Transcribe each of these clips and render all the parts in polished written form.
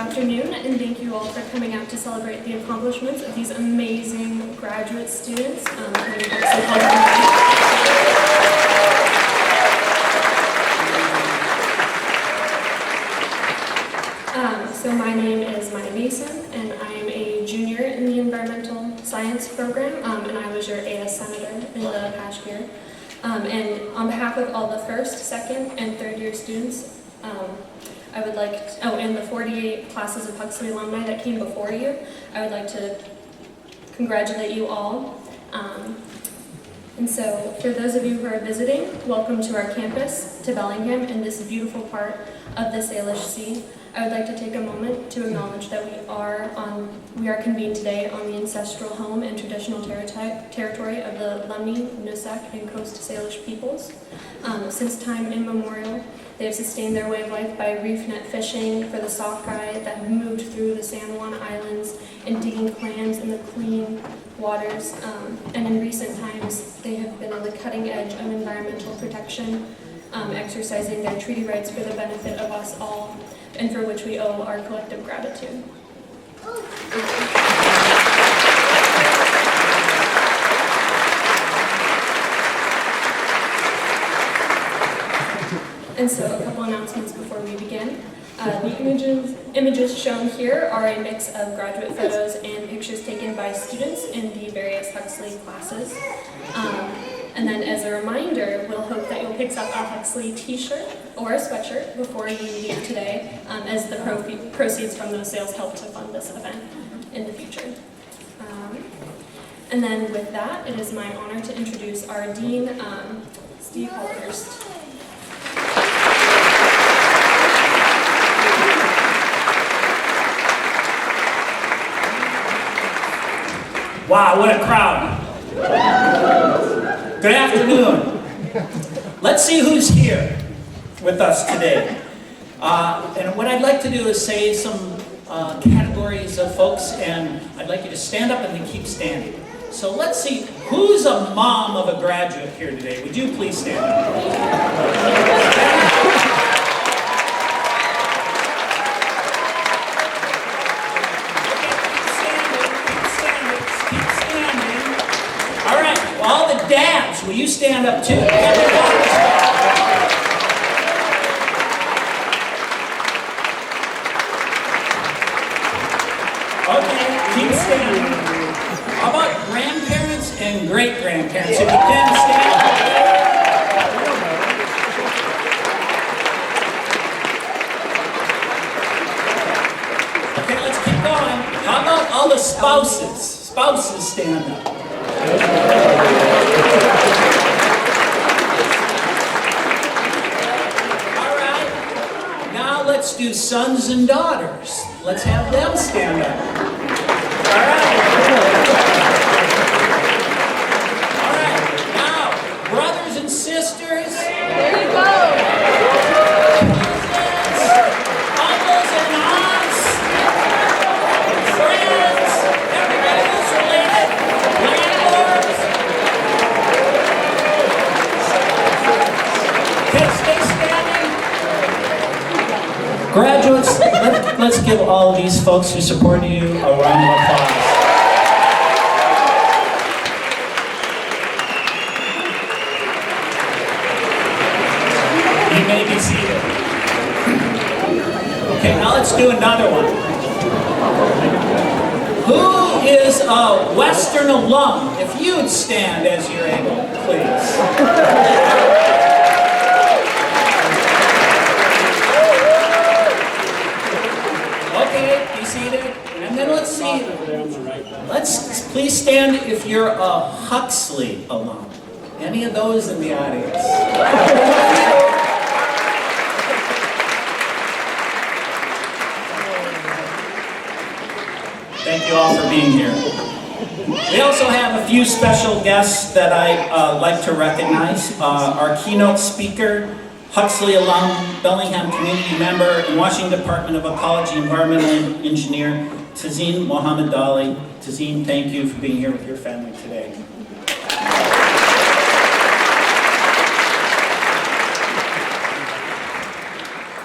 afternoon, and thank you all for coming out to celebrate the accomplishments of these amazing graduate students from Huxley College. So my name is Maya Mason, and I am a junior in the environmental science program, and I was your AS senator in the past year. And on behalf of all the first, second, and third year students, I would like, and the 48 classes of Huxley alumni that came before you, I would like to congratulate you all. And so, for those of you who are visiting, welcome to our campus, to Bellingham, and this beautiful part of the Salish Sea. I would like to take a moment to acknowledge that we are convened today on the ancestral home and traditional territory of the Lummi, Nusak, and Coast Salish peoples. Since time immemorial, they have sustained their way of life by reef net fishing for the sockeye that have moved through the San Juan Islands and digging clams in the clean waters. And in recent times, they have been on the cutting edge of environmental protection, exercising their treaty rights for the benefit of us all, and for which we owe our collective gratitude. And so, a couple announcements before we begin. The images shown here are a mix of graduate photos and pictures taken by students in the various Huxley classes. And then as a reminder, we'll hope that you'll pick up a Huxley t-shirt or a sweatshirt before you leave today, as the proceeds from those sales help to fund this event in the future. And then with that, it is my honor to introduce our Dean, Steve Holhurst. Wow, what a crowd. Good afternoon. Let's see who's here with us today. And what I'd like to do is say some categories of folks, and I'd like you to stand up and then keep standing. So let's see, who's a mom of a graduate here today? Would you please stand up? Dads, will you stand up too? Okay, keep standing. How about grandparents and great-grandparents? If you can stand. Okay, let's keep going. How about all the spouses? Spouses stand up. All right, now let's do sons and daughters. Let's have them stand up. All right, now brothers and sisters. There you go. Uncles and aunts, friends, everybody who's related, landlords. Stay standing. Graduates, let's give all of these folks who supported you a round of applause. You may be seated. Okay, now let's do another one. Who is a Western alum? If you'd stand as you're able, please. Okay, be seated. And then let's see. Let's please stand if you're a Huxley alum. Any of those in the audience? Thank you all for being here. We also have a few special guests that I'd like to recognize. Our keynote speaker, Huxley alum, Bellingham community member, and Washington Department of Ecology Environmental Engineer, Tazeen Mohammed Dali. Tazeen, thank you for being here with your family today.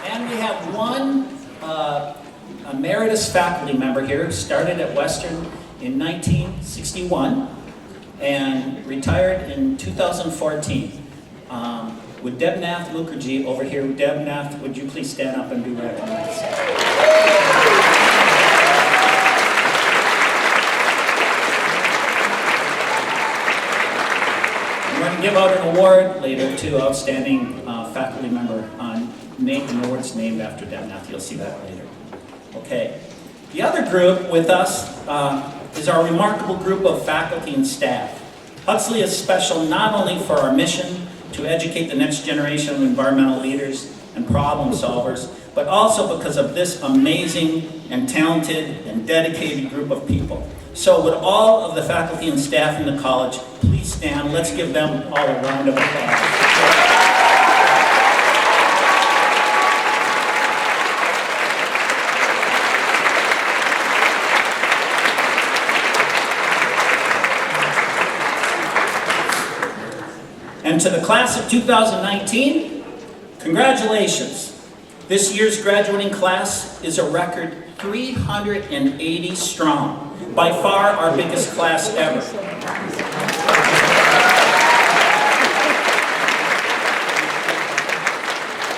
And we have one emeritus faculty member here who started at Western in 1961 and retired in 2014. With Deb Nath Mukherjee over here. Deb Nath, would you please stand up and be recognized? We're going to give out an award later to outstanding faculty member on an award's named after Deb Nath. You'll see that later. Okay. The other group with us is our remarkable group of faculty and staff. Huxley is special not only for our mission to educate the next generation of environmental leaders and problem solvers, but also because of this amazing and talented and dedicated group of people. So would all of the faculty and staff in the college please stand? Let's give them all a round of applause. And to the class of 2019, congratulations. This year's graduating class is a record 380 strong, by far our biggest class ever.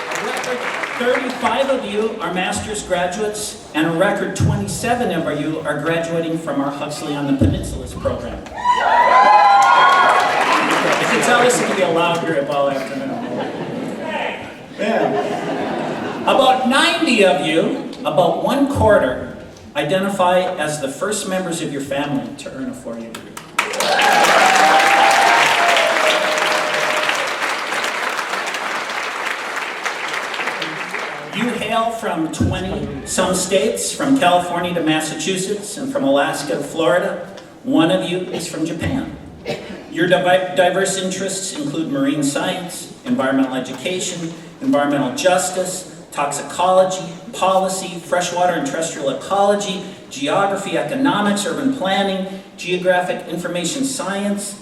A record 35 of you are master's graduates, and a record 27 of you are graduating from our Huxley on the Peninsulas program. You can tell this is going to be a loud group all afternoon. Yeah. About 90 of you, about 1/4, identify as the first members of your family to earn a 4-year degree. You hail from 20-some states, from California to Massachusetts, and from Alaska to Florida. One of you is from Japan. Your diverse interests include marine science, environmental education, environmental justice, toxicology, policy, freshwater and terrestrial ecology, geography, economics, urban planning, geographic information science,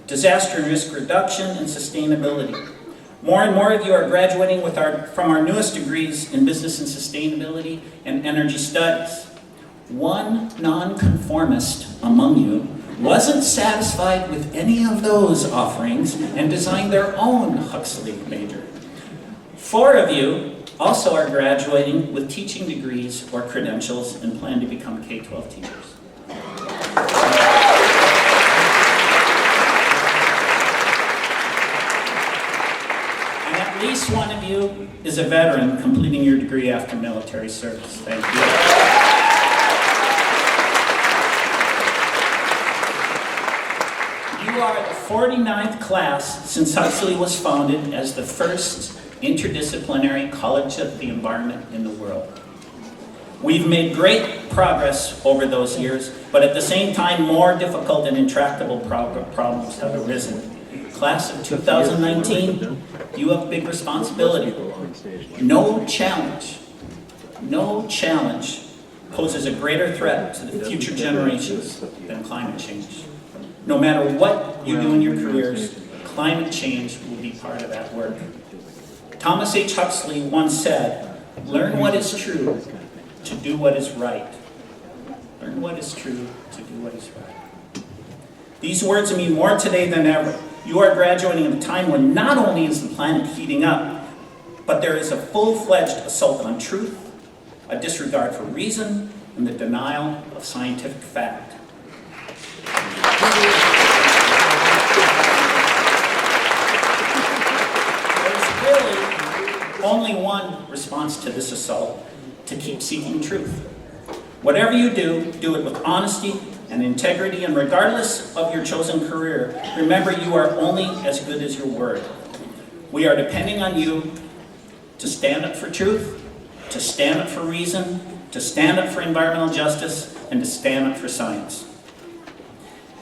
disaster and risk reduction, and sustainability. More and more of you are graduating from our newest degrees in business and sustainability and energy studies. One nonconformist among you wasn't satisfied with any of those offerings and designed their own Huxley major. 4 of you also are graduating with teaching degrees or credentials and plan to become K-12 teachers. And at least one of you is a veteran completing your degree after military service. Thank you. You are the 49th class since Huxley was founded as the first interdisciplinary college of the environment in the world. We've made great progress over those years, but at the same time, more difficult and intractable problems have arisen. Class of 2019, you have big responsibility. No challenge poses a greater threat to the future generations than climate change. No matter what you do in your careers, climate change will be part of that work. Thomas H. Huxley once said, "Learn what is true to do what is right." Learn what is true to do what is right. These words mean more today than ever. You are graduating at a time when not only is the planet heating up, but there is a full-fledged assault on truth, a disregard for reason, and the denial of scientific fact. There's really only one response to this assault: to keep seeking truth. Whatever you do, do it with honesty and integrity, and regardless of your chosen career, remember you are only as good as your word. We are depending on you to stand up for truth, to stand up for reason, to stand up for environmental justice, and to stand up for science.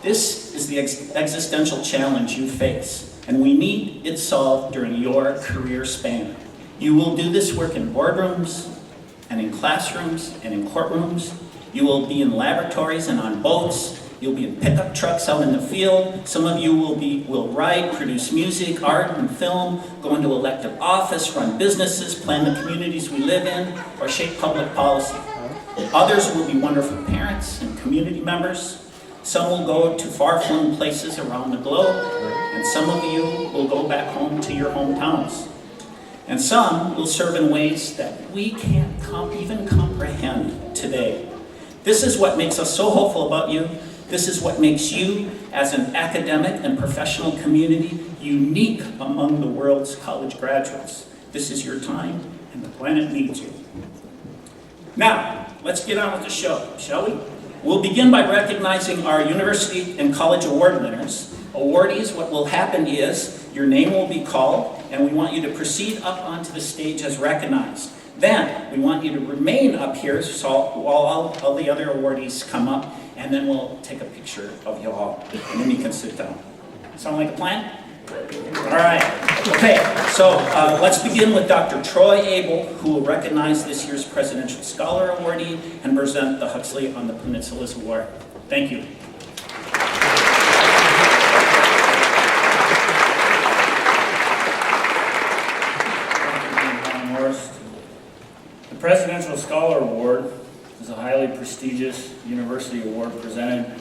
This is the existential challenge you face, and we need it solved during your career span. You will do this work in boardrooms, and in classrooms, and in courtrooms. You will be in laboratories and on boats. You'll be in pickup trucks out in the field. Some of you will write, produce music, art, and film, go into elective office, run businesses, plan the communities we live in, or shape public policy. Others will be wonderful parents and community members. Some will go to far-flung places around the globe, and some of you will go back home to your hometowns. And some will serve in ways that we can't even comprehend today. This is what makes us so hopeful about you. This is what makes you, as an academic and professional community, unique among the world's college graduates. This is your time, and the planet needs you. Now, let's get on with the show, shall we? We'll begin by recognizing our university and college award winners. Awardees, what will happen is your name will be called, and we want you to proceed up onto the stage as recognized. Then, we want you to remain up here while all the other awardees come up, and then we'll take a picture of you all, and then you can sit down. Sound like a plan? All right. Okay, so let's begin with Dr. Troy Abel, who will recognize this year's Presidential Scholar Awardee and present the Huxley on the Peninsula's Award. Thank you. The Presidential Scholar Award is a highly prestigious university award presented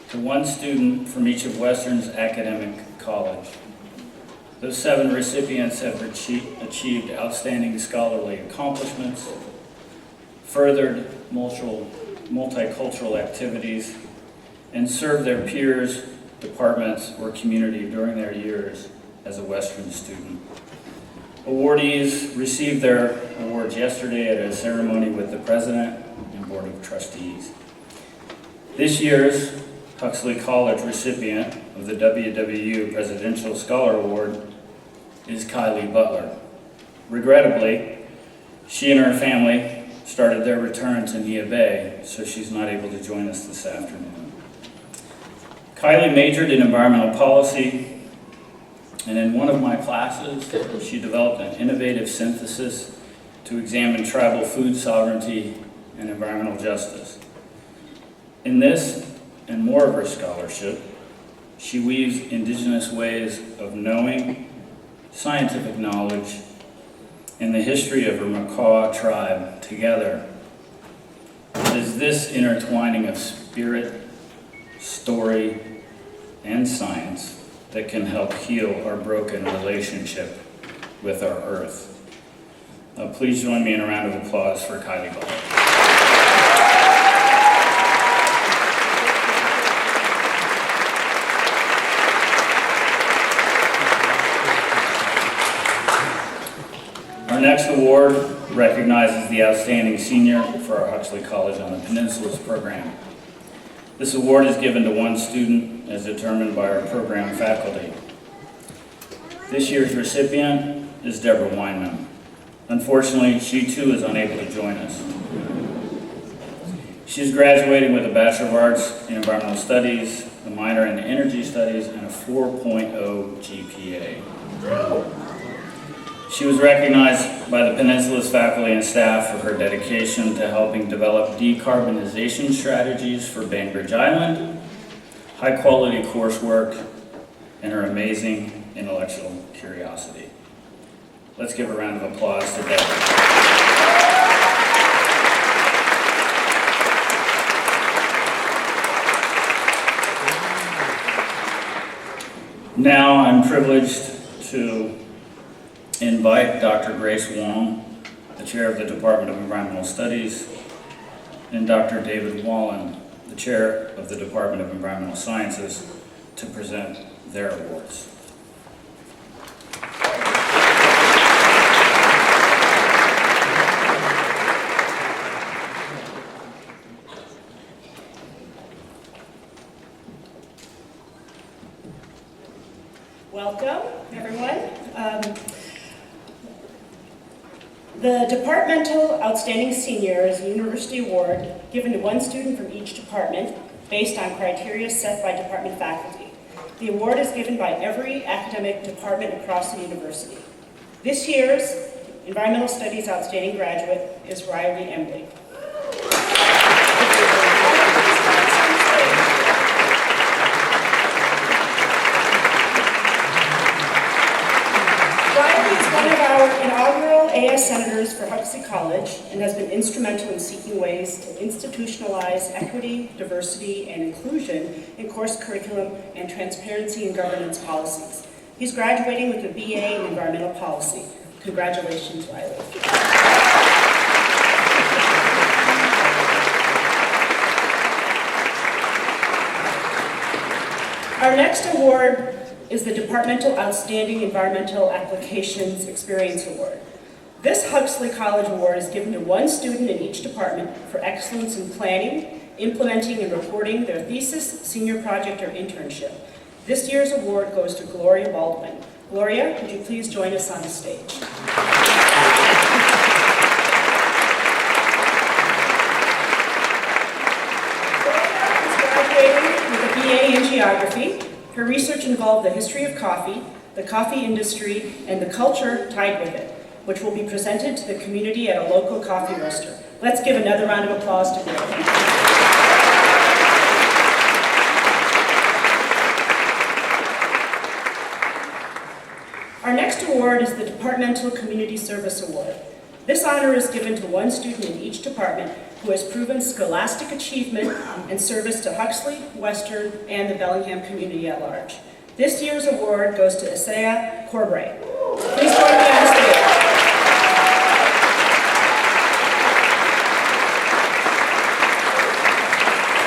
to one student from each of Western's academic college. Those 7 recipients have achieved outstanding scholarly accomplishments, furthered multicultural activities, and served their peers, departments, or community during their years as a Western student. Awardees received their awards yesterday at a ceremony with the President and Board of Trustees. This year's Huxley College recipient of the WWU Presidential Scholar Award is Kylie Butler. Regrettably, she and her family started their return to Nia Bay, so she's not able to join us this afternoon. Kylie majored in environmental policy, and in one of my classes, she developed an innovative synthesis to examine tribal food sovereignty and environmental justice. In this and more of her scholarship, she weaves indigenous ways of knowing, scientific knowledge, and the history of her Makah tribe together. It is this intertwining of spirit, story, and science that can help heal our broken relationship with our earth. Please join me in a round of applause for Kylie Butler. Our next award recognizes the outstanding senior for our Huxley College on the Peninsula's program. This award is given to one student as determined by our program faculty. This year's recipient is Deborah Weinman. Unfortunately, she too is unable to join us. She's graduating with a Bachelor of Arts in Environmental Studies, a minor in Energy Studies, and a 4.0 GPA. She was recognized by the Peninsula's faculty and staff for her dedication to helping develop decarbonization strategies for Bainbridge Island, high-quality coursework, and her amazing intellectual curiosity. Let's give a round of applause to Deborah. Now I'm privileged to invite Dr. Grace Wong, the chair of the Department of Environmental Studies, and Dr. David Wallen, the chair of the Department of Environmental Sciences, to present their awards. Welcome, everyone. The Departmental Outstanding Senior is a university award given to one student from each department based on criteria set by department faculty. The award is given by every academic department across the university. This year's Environmental Studies Outstanding Graduate is Riley Embley. Riley is one of our inaugural AS Senators for Huxley Huxley College and has been instrumental in seeking ways to institutionalize equity, diversity, and inclusion in course curriculum and transparency and governance policies. He's graduating with a BA in Environmental Policy. Congratulations, Riley. Our next award is the Departmental Outstanding Environmental Applications Experience Award. This Huxley College Award is given to one student in each department for excellence in planning, implementing, and reporting their thesis, senior project, or internship. This year's award goes to Gloria Baldwin. Gloria, would you please join us on the stage? Gloria is graduating with a BA in Geography. Her research involved the history of coffee, the coffee industry, and the culture tied with it, which will be presented to the community at a local coffee roaster. Let's give another round of applause to Gloria. Our next award is the Departmental Community Service Award. This honor is given to one student in each department who has proven scholastic achievement and service to Huxley, Western, and the Bellingham community at large. This year's award goes to Isaiah Corbray. Please join me on stage.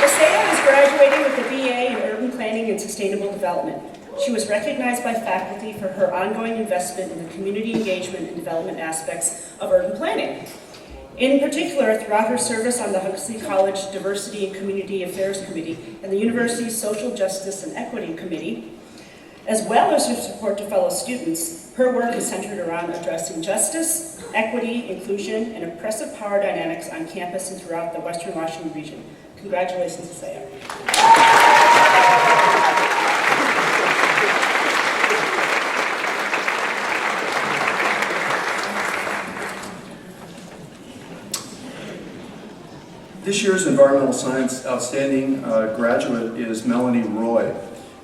Isaiah is graduating with a BA in Urban Planning and Sustainable Development. She was recognized by faculty for her ongoing investment in the community engagement and development aspects of urban planning. In particular, throughout her service on the Huxley College Diversity and Community Affairs Committee and the university's Social Justice and Equity Committee, as well as her support to fellow students, her work is centered around addressing justice, equity, inclusion, and oppressive power dynamics on campus and throughout the Western Washington region. Congratulations, Isaiah. This year's Environmental Science Outstanding graduate is Melanie Roy.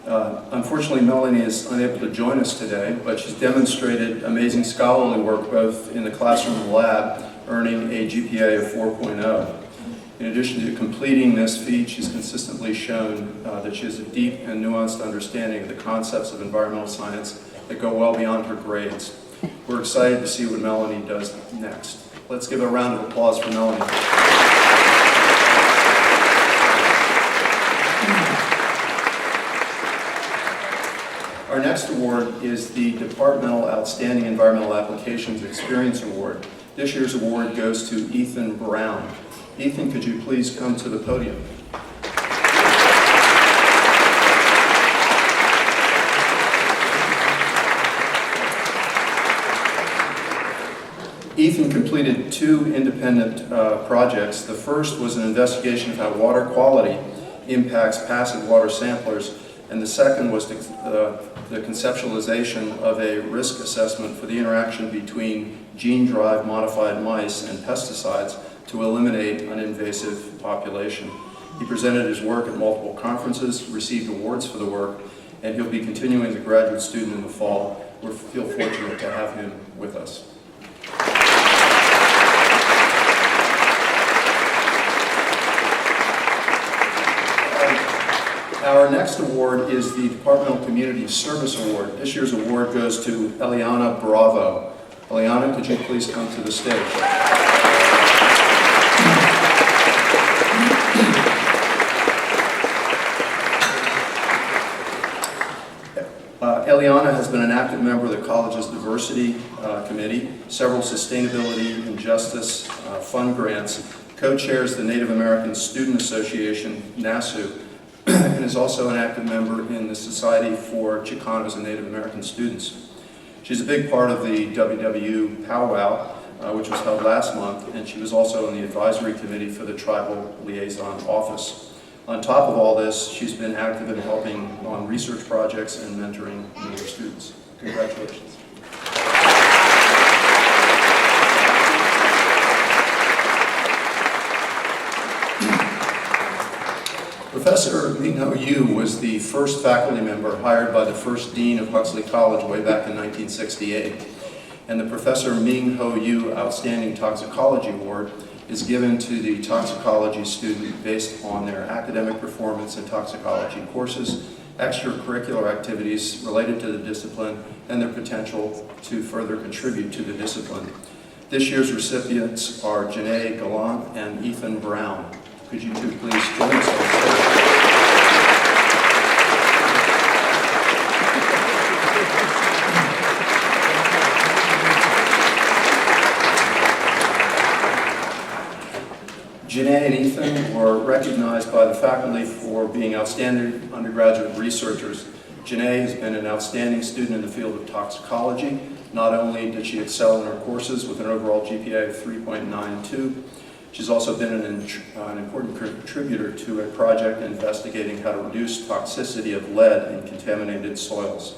Unfortunately, Melanie is unable to join us today, but she's demonstrated amazing scholarly work both in the classroom and lab, earning a GPA of 4.0. In addition to completing this feat, she's consistently shown that she has a deep and nuanced understanding of the concepts of environmental science that go well beyond her grades. We're excited to see what Melanie does next. Let's give a round of applause for Melanie. Our next award is the Departmental Outstanding Environmental Applications Experience Award. This year's award goes to Ethan Brown. Ethan, could you please come to the podium? Ethan completed two independent projects. The first was an investigation of how water quality impacts passive water samplers, and the second was the conceptualization of a risk assessment for the interaction between gene-drive modified mice and pesticides to eliminate an invasive population. He presented his work at multiple conferences, received awards for the work, and he'll be continuing as a graduate student in the fall. We feel fortunate to have him with us. Our next award is the Departmental Community Service Award. This year's award goes to Eliana Bravo. Eliana, could you please come to the stage? Eliana has been an active member of the college's diversity committee, several sustainability and justice fund grants, co-chairs the Native American Student Association, NASU, and is also an active member in the Society for Chicanos and Native American Students. She's a big part of the WWU powwow, which was held last month, and she was also on the advisory committee for the Tribal Liaison Office. On top of all this, she's been active in helping on research projects and mentoring younger students. Congratulations. Professor Mino Yu was the first faculty member hired by the first dean of Huxley College way back in 1968. And the Professor Ming Ho Yu Outstanding Toxicology Award is given to the toxicology student based on their academic performance in toxicology courses, extracurricular activities related to the discipline, and their potential to further contribute to the discipline. This year's recipients are Janae Gallant and Ethan Brown. Could you two please join us on stage? Janae and Ethan were recognized by the faculty for being outstanding undergraduate researchers. Janae has been an outstanding student in the field of toxicology. Not only did she excel in her courses with an overall GPA of 3.92, she's also been an important contributor to a project investigating how to reduce toxicity of lead in contaminated soils.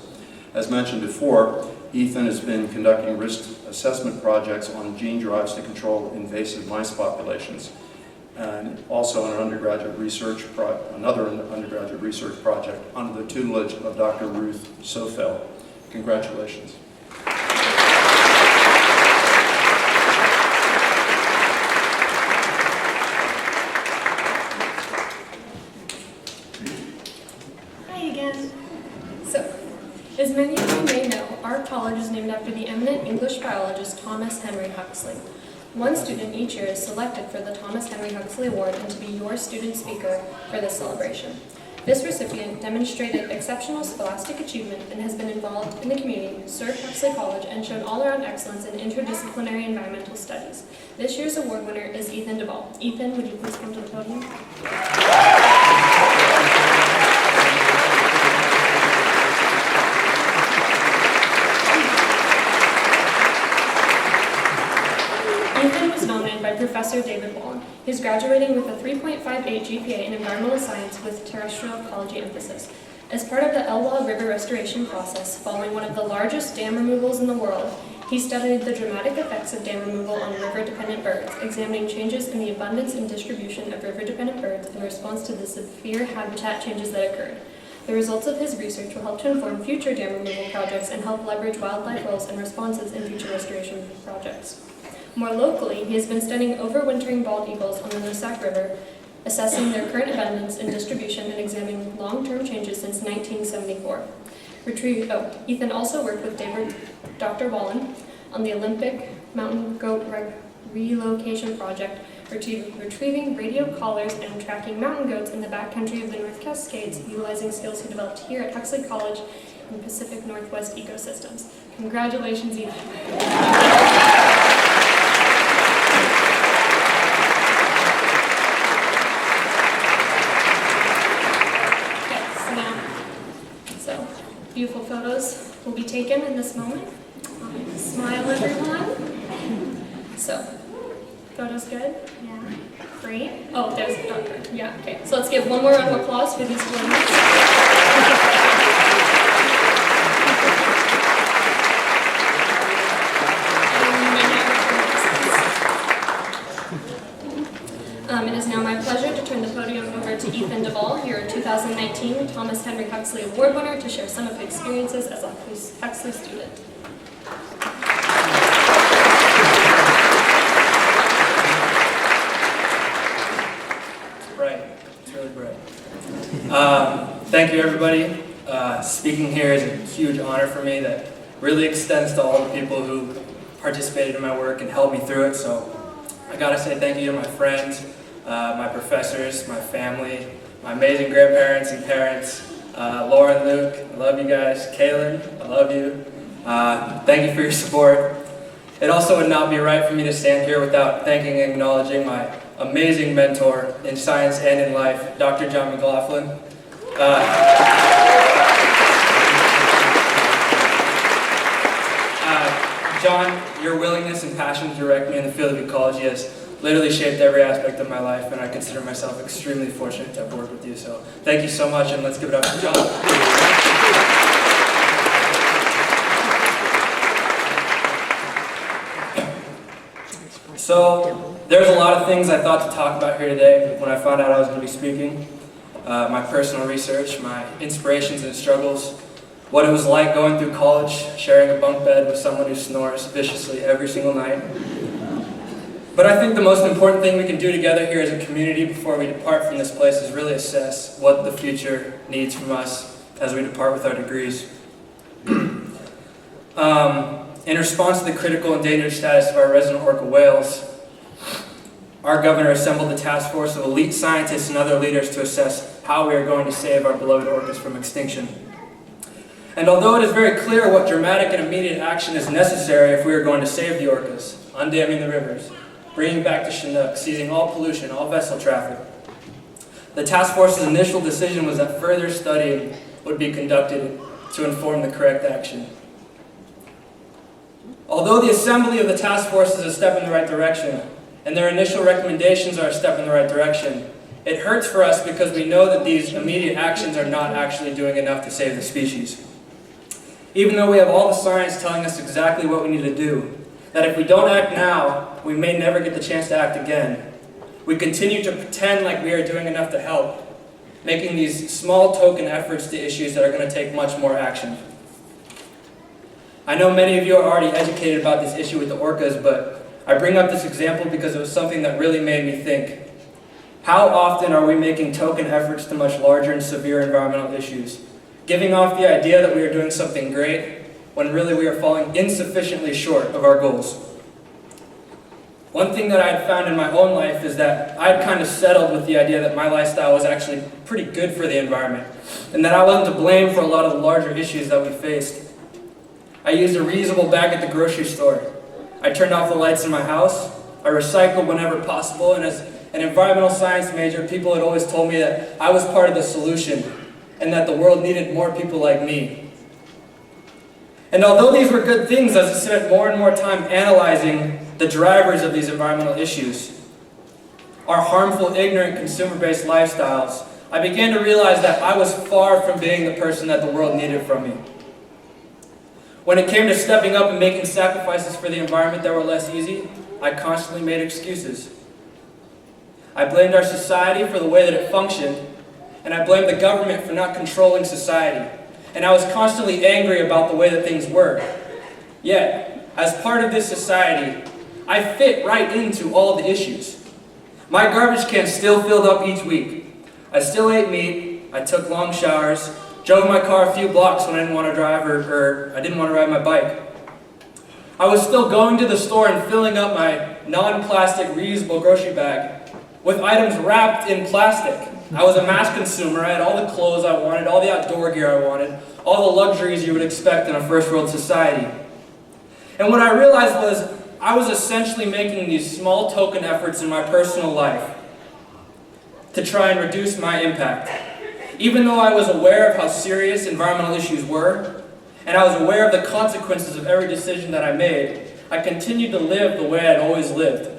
As mentioned before, Ethan has been conducting risk assessment projects on gene drives to control invasive mice populations, and also another undergraduate research project under the tutelage of Dr. Ruth Sofel. Congratulations. Hi again. So, as many of you may know, our college is named after the eminent English biologist Thomas Henry Huxley. One student each year is selected for the Thomas Henry Huxley Award and to be your student speaker for this celebration. This recipient demonstrated exceptional scholastic achievement and has been involved in the community, served Huxley College, and showed all-around excellence in interdisciplinary environmental studies. This year's award winner is Ethan Duvall. Ethan, would you please come to the podium? Ethan was nominated by Professor David Wong. He's graduating with a 3.58 GPA in environmental science with terrestrial ecology emphasis. As part of the Elwha River restoration process, following one of the largest dam removals in the world, he studied the dramatic effects of dam removal on river-dependent birds, examining changes in the abundance and distribution of river-dependent birds in response to the severe habitat changes that occurred. The results of his research will help to inform future dam removal projects and help leverage wildlife roles and responses in future restoration projects. More locally, he has been studying overwintering bald eagles on the Nooksack River, assessing their current abundance and distribution and examining long-term changes since 1974. Ethan also worked with Dr. Wallen on the Olympic mountain goat relocation project, retrieving radio collars and tracking mountain goats in the backcountry of the North Cascades, utilizing skills he developed here at Huxley College in Pacific Northwest ecosystems. Congratulations, Ethan. Beautiful photos will be taken in this moment. Smile, everyone. So, photos good? Yeah. Great. Oh, there's Dr. Yeah, okay. So let's give one more round of applause for these balloons. It is now my pleasure to turn the podium over to Ethan Duvall, your 2019 Thomas Henry Huxley Award winner, to share some of his experiences as a Huxley student. It's bright. It's really bright. Thank you, everybody. Speaking here is a huge honor for me that really extends to all the people who participated in my work and helped me through it. So I gotta say thank you to my friends, my professors, my family, my amazing grandparents and parents, Laura and Luke, I love you guys. Kaylin, I love you. Thank you for your support. It also would not be right for me to stand here without thanking and acknowledging my amazing mentor in science and in life, Dr. John McLaughlin. John, your willingness and passion to direct me in the field of ecology has literally shaped every aspect of my life, and I consider myself extremely fortunate to have worked with you. So thank you so much, and let's give it up for John. So there's a lot of things I thought to talk about here today when I found out I was going to be speaking. My personal research, my inspirations and struggles, what it was like going through college, sharing a bunk bed with someone who snores viciously every single night. But I think the most important thing we can do together here as a community before we depart from this place is really assess what the future needs from us as we depart with our degrees. In response to the critical endangered status of our resident orca whales, our governor assembled a task force of elite scientists and other leaders to assess how we are going to save our beloved orcas from extinction. And although it is very clear what dramatic and immediate action is necessary if we are going to save the orcas, undamming the rivers, bringing back the Chinook, seizing all pollution, all vessel traffic, the task force's initial decision was that further studying would be conducted to inform the correct action. Although the assembly of the task force is a step in the right direction, and their initial recommendations are a step in the right direction, it hurts for us because we know that these immediate actions are not actually doing enough to save the species. Even though we have all the science telling us exactly what we need to do, that if we don't act now, we may never get the chance to act again, we continue to pretend like we are doing enough to help, making these small token efforts to issues that are going to take much more action. I know many of you are already educated about this issue with the orcas, but I bring up this example because it was something that really made me think. How often are we making token efforts to much larger and severe environmental issues, giving off the idea that we are doing something great, when really we are falling insufficiently short of our goals? One thing that I had found in my own life is that I had kind of settled with the idea that my lifestyle was actually pretty good for the environment, and that I wasn't to blame for a lot of the larger issues that we faced. I used a reusable bag at the grocery store. I turned off the lights in my house. I recycled whenever possible, and as an environmental science major, people had always told me that I was part of the solution, and that the world needed more people like me. And although these were good things, as I spent more and more time analyzing the drivers of these environmental issues, our harmful, ignorant, consumer-based lifestyles, I began to realize that I was far from being the person that the world needed from me. When it came to stepping up and making sacrifices for the environment that were less easy, I constantly made excuses. I blamed our society for the way that it functioned, and I blamed the government for not controlling society. And I was constantly angry about the way that things were. Yet, as part of this society, I fit right into all the issues. My garbage can still filled up each week. I still ate meat, I took long showers, drove my car a few blocks when I didn't want to drive or I didn't want to ride my bike. I was still going to the store and filling up my non-plastic reusable grocery bag with items wrapped in plastic. I was a mass consumer. I had all the clothes I wanted, all the outdoor gear I wanted, all the luxuries you would expect in a first world society. And what I realized was I was essentially making these small token efforts in my personal life to try and reduce my impact. Even though I was aware of how serious environmental issues were, and I was aware of the consequences of every decision that I made, I continued to live the way I'd always lived.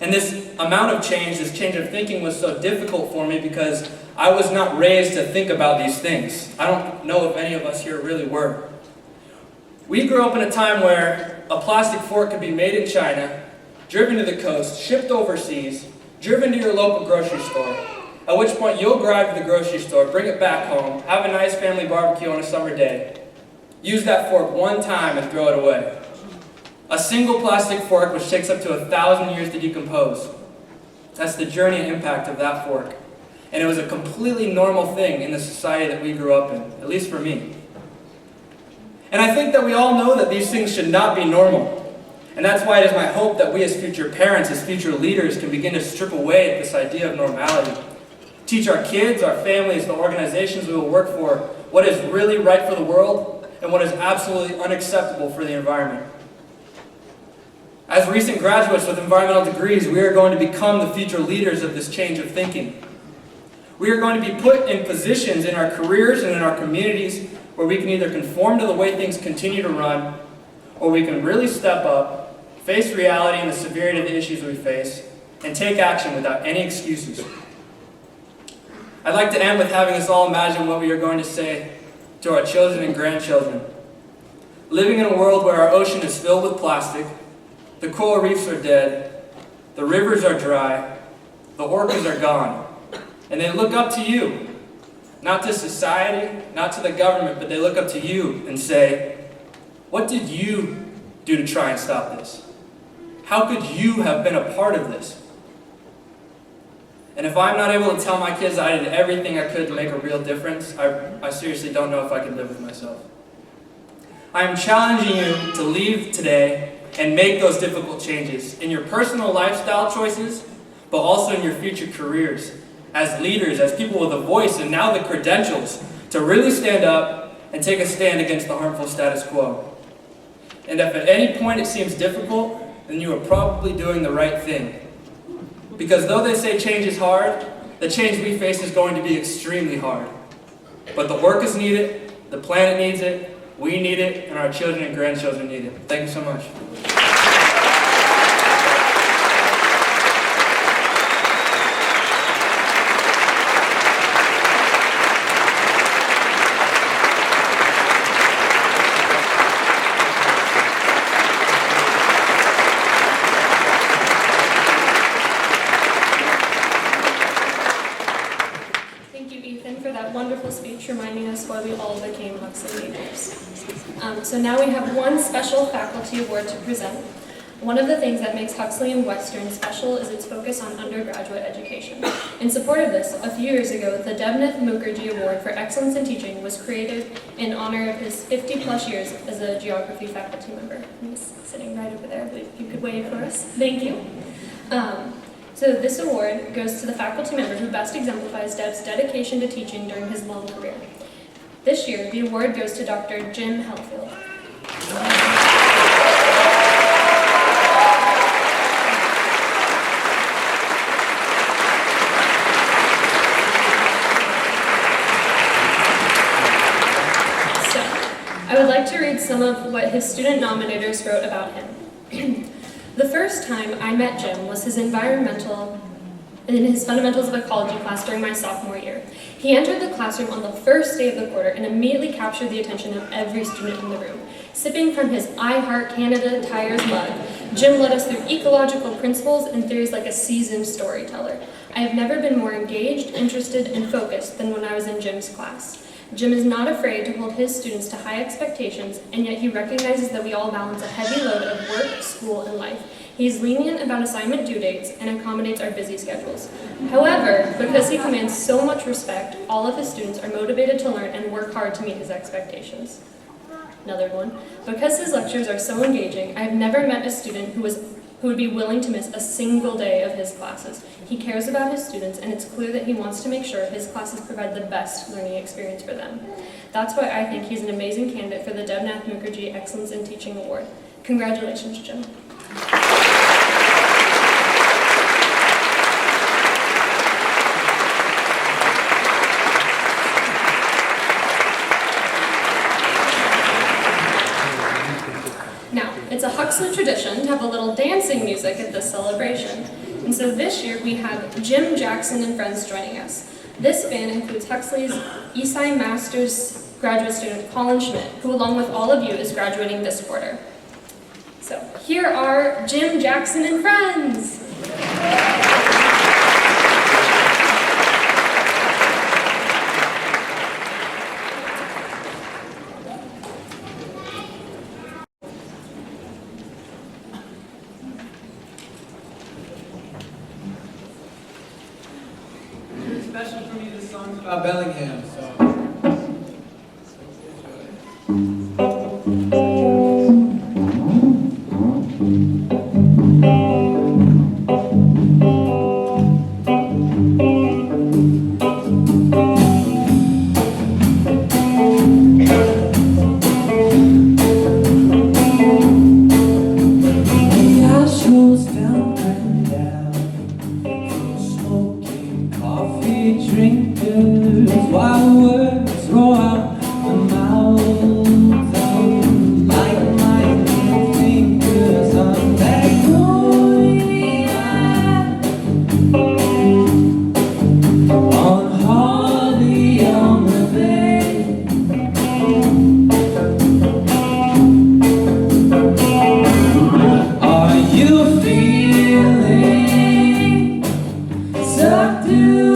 And this amount of change, this change of thinking was so difficult for me because I was not raised to think about these things. I don't know if any of us here really were. We grew up in a time where a plastic fork could be made in China, driven to the coast, shipped overseas, driven to your local grocery store, at which point you'll drive to the grocery store, bring it back home, have a nice family barbecue on a summer day, use that fork one time and throw it away. A single plastic fork which takes up to 1,000 years to decompose. That's the journey and impact of that fork. And it was a completely normal thing in the society that we grew up in, at least for me. And I think that we all know that these things should not be normal. And that's why it is my hope that we as future parents, as future leaders, can begin to strip away at this idea of normality. Teach our kids, our families, the organizations we will work for, what is really right for the world and what is absolutely unacceptable for the environment. As recent graduates with environmental degrees, we are going to become the future leaders of this change of thinking. We are going to be put in positions in our careers and in our communities where we can either conform to the way things continue to run, or we can really step up, face reality and the severity of the issues we face, and take action without any excuses. I'd like to end with having us all imagine what we are going to say to our children and grandchildren. Living in a world where our ocean is filled with plastic, the coral reefs are dead, the rivers are dry, the orcas are gone, and they look up to you, not to society, not to the government, but they look up to you and say, what did you do to try and stop this? How could you have been a part of this? And if I'm not able to tell my kids that I did everything I could to make a real difference, I seriously don't know if I could live with myself. I am challenging you to leave today and make those difficult changes in your personal lifestyle choices, but also in your future careers, as leaders, as people with a voice, and now the credentials to really stand up and take a stand against the harmful status quo. And if at any point it seems difficult, then you are probably doing the right thing. Because though they say change is hard, the change we face is going to be extremely hard. But the work is needed, the planet needs it, we need it, and our children and grandchildren need it. Thank you so much. Wonderful speech reminding us why we all became Huxley leaders. So now we have one special faculty award to present. One of the things that makes Huxley and Western special is its focus on undergraduate education. In support of this, a few years ago, the Devnath Mukherjee Award for Excellence in Teaching was created in honor of his 50-plus years as a geography faculty member. He's sitting right over there. I believe you could wave for us. Thank you. So this award goes to the faculty member who best exemplifies Dev's dedication to teaching during his long career. This year, the award goes to Dr. Jim Helfield. So, I would like to read some of what his student nominators wrote about him. The first time I met Jim was in his Fundamentals of Ecology class during my sophomore year. He entered the classroom on the first day of the quarter and immediately captured the attention of every student in the room. Sipping from his I Heart Canada Tires mug, Jim led us through ecological principles and theories like a seasoned storyteller. I have never been more engaged, interested, and focused than when I was in Jim's class. Jim is not afraid to hold his students to high expectations, and yet he recognizes that we all balance a heavy load of work, school, and life. He is lenient about assignment due dates and accommodates our busy schedules. However, because he commands so much respect, all of his students are motivated to learn and work hard to meet his expectations. Another one. Because his lectures are so engaging, I have never met a student who would be willing to miss a single day of his classes. He cares about his students, and it's clear that he wants to make sure his classes provide the best learning experience for them. That's why I think he's an amazing candidate for the Devnath Mukherjee Excellence in Teaching Award. Congratulations, Jim. Now, it's a Huxley tradition to have a little dancing music at this celebration. And so this year we have Jim Jackson and friends joining us. This band includes Huxley's Eastside Master's graduate student Colin Schmidt, who along with all of you is graduating this quarter. So here are Jim Jackson and friends. Special for me, this song's about Bellingham, so. Drinkers, while words roll out the mouths of like-minded thinkers on Magnolia, on Harley on the Bay. Are you feeling subdued?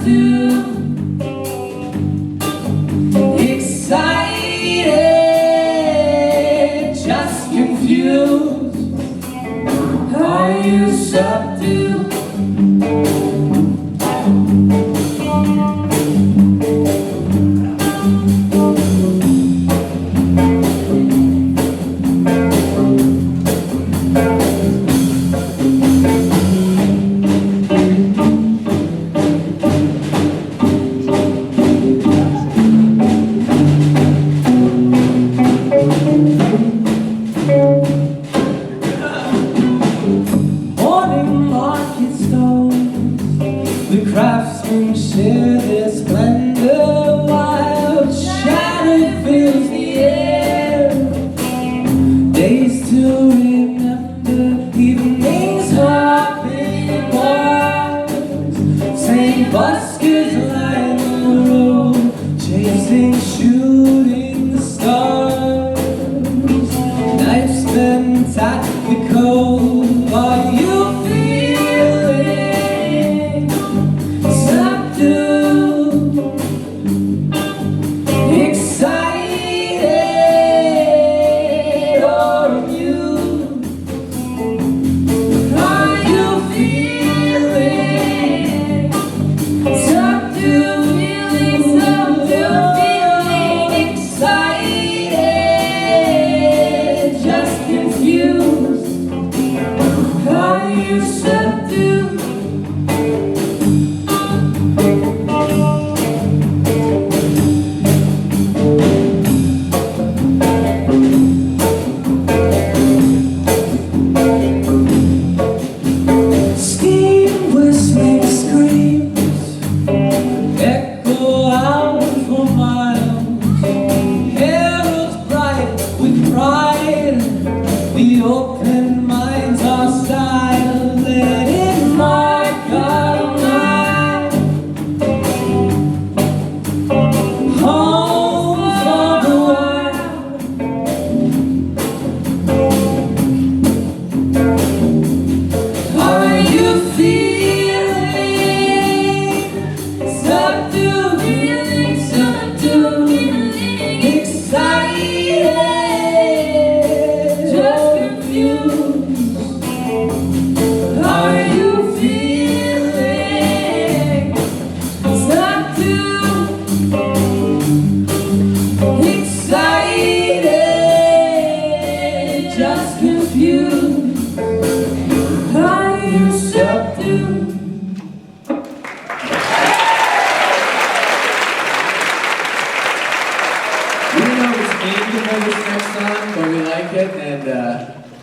subdued, excited, just confused. Are you subdued? Morning market stalls, the craftsmen share their splendor. Wild shadow fills the air. Days to remember, evenings hopping bars. Same buskers line the road, chasing, shooting the stars. Nights spent at the cold. Are you feeling subdued, excited, or amused? Are you feeling subdued, feeling excited, just confused? Are you subdued? Steam whistling screams echo out for miles. Heralds bright with pride, the open minds are styled. Let it mark our mind. Home for the wild. Are you feeling subdued, excited, just confused? Are you feeling subdued, excited, just confused? Are you subdued? We don't know if it's aimed for this next song, but we like it, and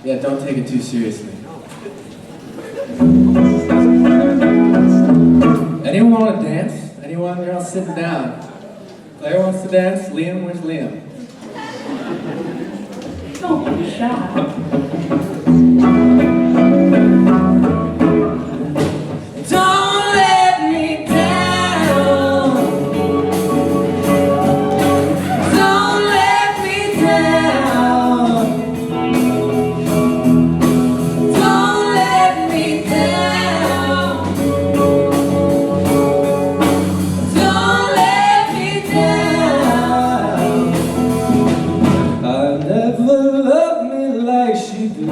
yeah, don't take it too seriously. Anyone want to dance? Anyone? You're all sitting down. Claire wants to dance. Liam, where's Liam? Don't be shy. Don't let me down. Don't let me down. Don't let me down. Don't let me down. I never loved me like she do.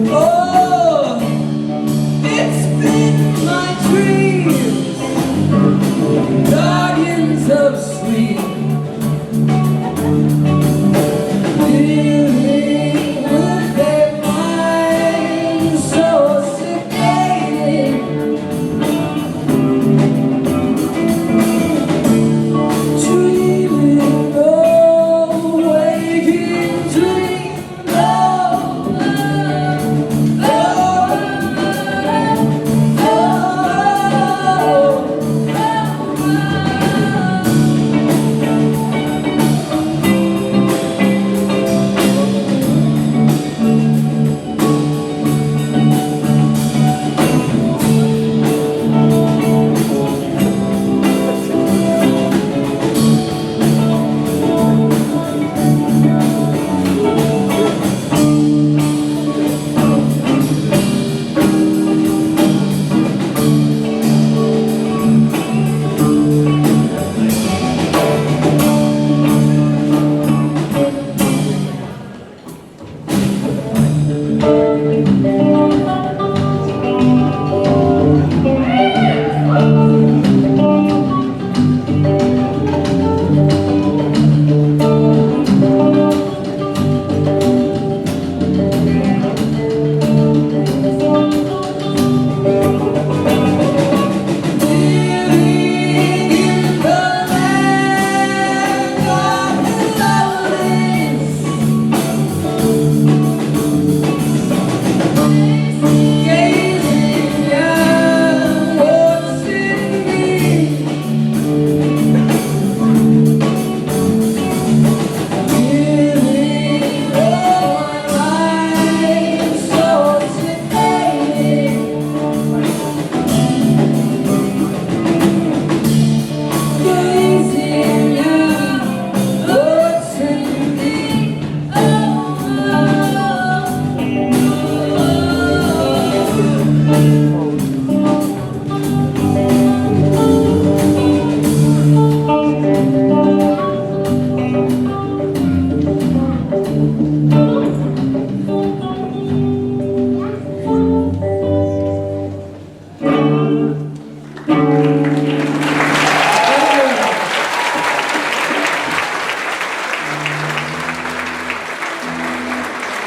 Oh, it's been my dreams, guardians of sleep, living with their minds so sedated, dreaming of waking dreams of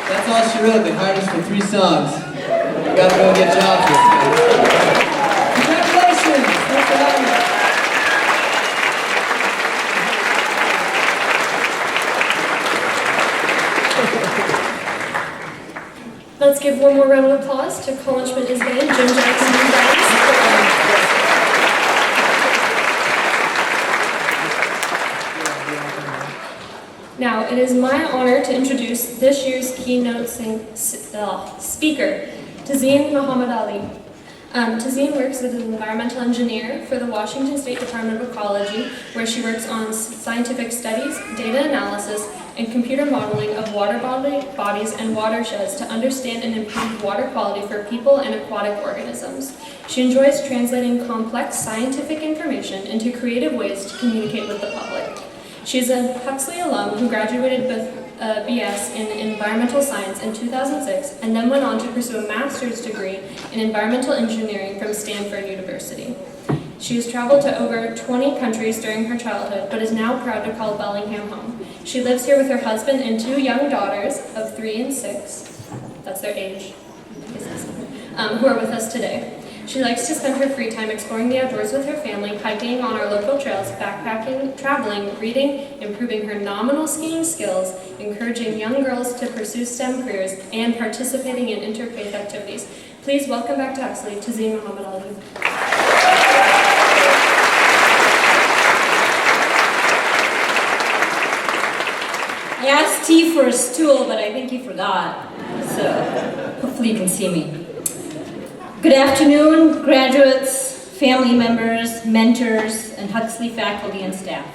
That's all she wrote. They hired us for 3 songs. We gotta go get jobs with Congratulations! Thanks for having us. Let's give one more round of applause to Colin Schmidt Isbay and Jim Jackson and Dice. Now, it is my honor to introduce this year's keynote speaker, Tazeen Muhammad Ali. Tazeen works as an environmental engineer for the Washington State Department of Ecology, where she works on scientific studies, data analysis, and computer modeling of water bodies and watersheds to understand and improve water quality for people and aquatic organisms. She enjoys translating complex scientific information into creative ways to communicate with the public. She's a Huxley alum who graduated with a BS in environmental science in 2006 and then went on to pursue a master's degree in environmental engineering from Stanford University. She has traveled to over 20 countries during her childhood, but is now proud to call Bellingham home. She lives here with her husband and 2 young daughters of 3 and 6, that's their age, who are with us today. She likes to spend her free time exploring the outdoors with her family, hiking on our local trails, backpacking, traveling, reading, improving her nominal skiing skills, encouraging young girls to pursue STEM careers, and participating in interfaith activities. Please welcome back to Huxley, Tazeen Muhammad Ali. I asked T for a stool, but I think he forgot. So hopefully you can see me. Good afternoon, graduates, family members, mentors, and Huxley faculty and staff.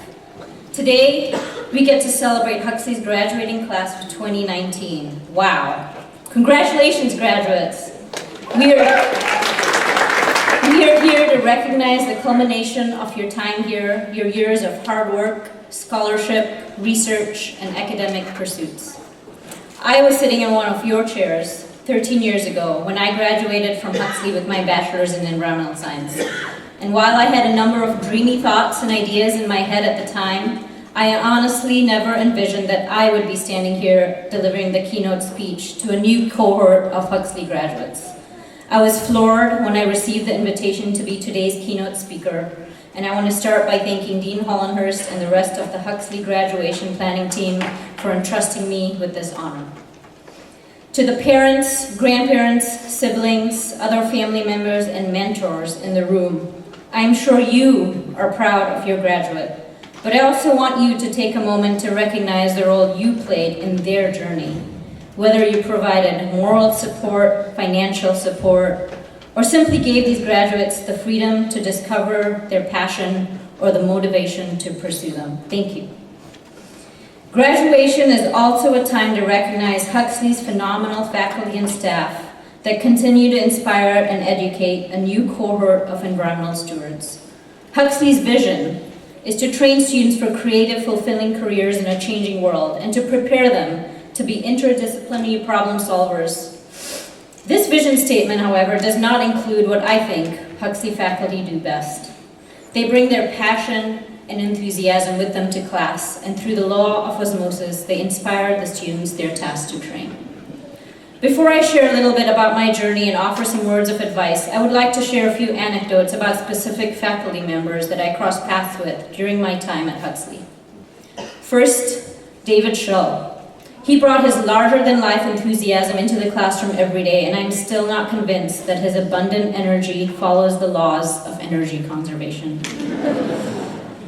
Today, we get to celebrate Huxley's graduating class of 2019. Wow. Congratulations, graduates. We are here to recognize the culmination of your time here, your years of hard work, scholarship, research, and academic pursuits. I was sitting in one of your chairs 13 years ago when I graduated from Huxley with my bachelor's in environmental science. And while I had a number of dreamy thoughts and ideas in my head at the time, I honestly never envisioned that I would be standing here delivering the keynote speech to a new cohort of Huxley graduates. I was floored when I received the invitation to be today's keynote speaker, and I want to start by thanking Dean Hollenhurst and the rest of the Huxley graduation planning team for entrusting me with this honor. To the parents, grandparents, siblings, other family members, and mentors in the room, I am sure you are proud of your graduate, but I also want you to take a moment to recognize the role you played in their journey, whether you provided moral support, financial support, or simply gave these graduates the freedom to discover their passion or the motivation to pursue them. Thank you. Graduation is also a time to recognize Huxley's phenomenal faculty and staff that continue to inspire and educate a new cohort of environmental stewards. Huxley's vision is to train students for creative, fulfilling careers in a changing world and to prepare them to be interdisciplinary problem solvers. This vision statement, however, does not include what I think Huxley faculty do best. They bring their passion and enthusiasm with them to class, and through the law of osmosis, they inspire the students they're tasked to train. Before I share a little bit about my journey and offer some words of advice, I would like to share a few anecdotes about specific faculty members that I crossed paths with during my time at Huxley. First, David Shull. He brought his larger-than-life enthusiasm into the classroom every day, and I'm still not convinced that his abundant energy follows the laws of energy conservation.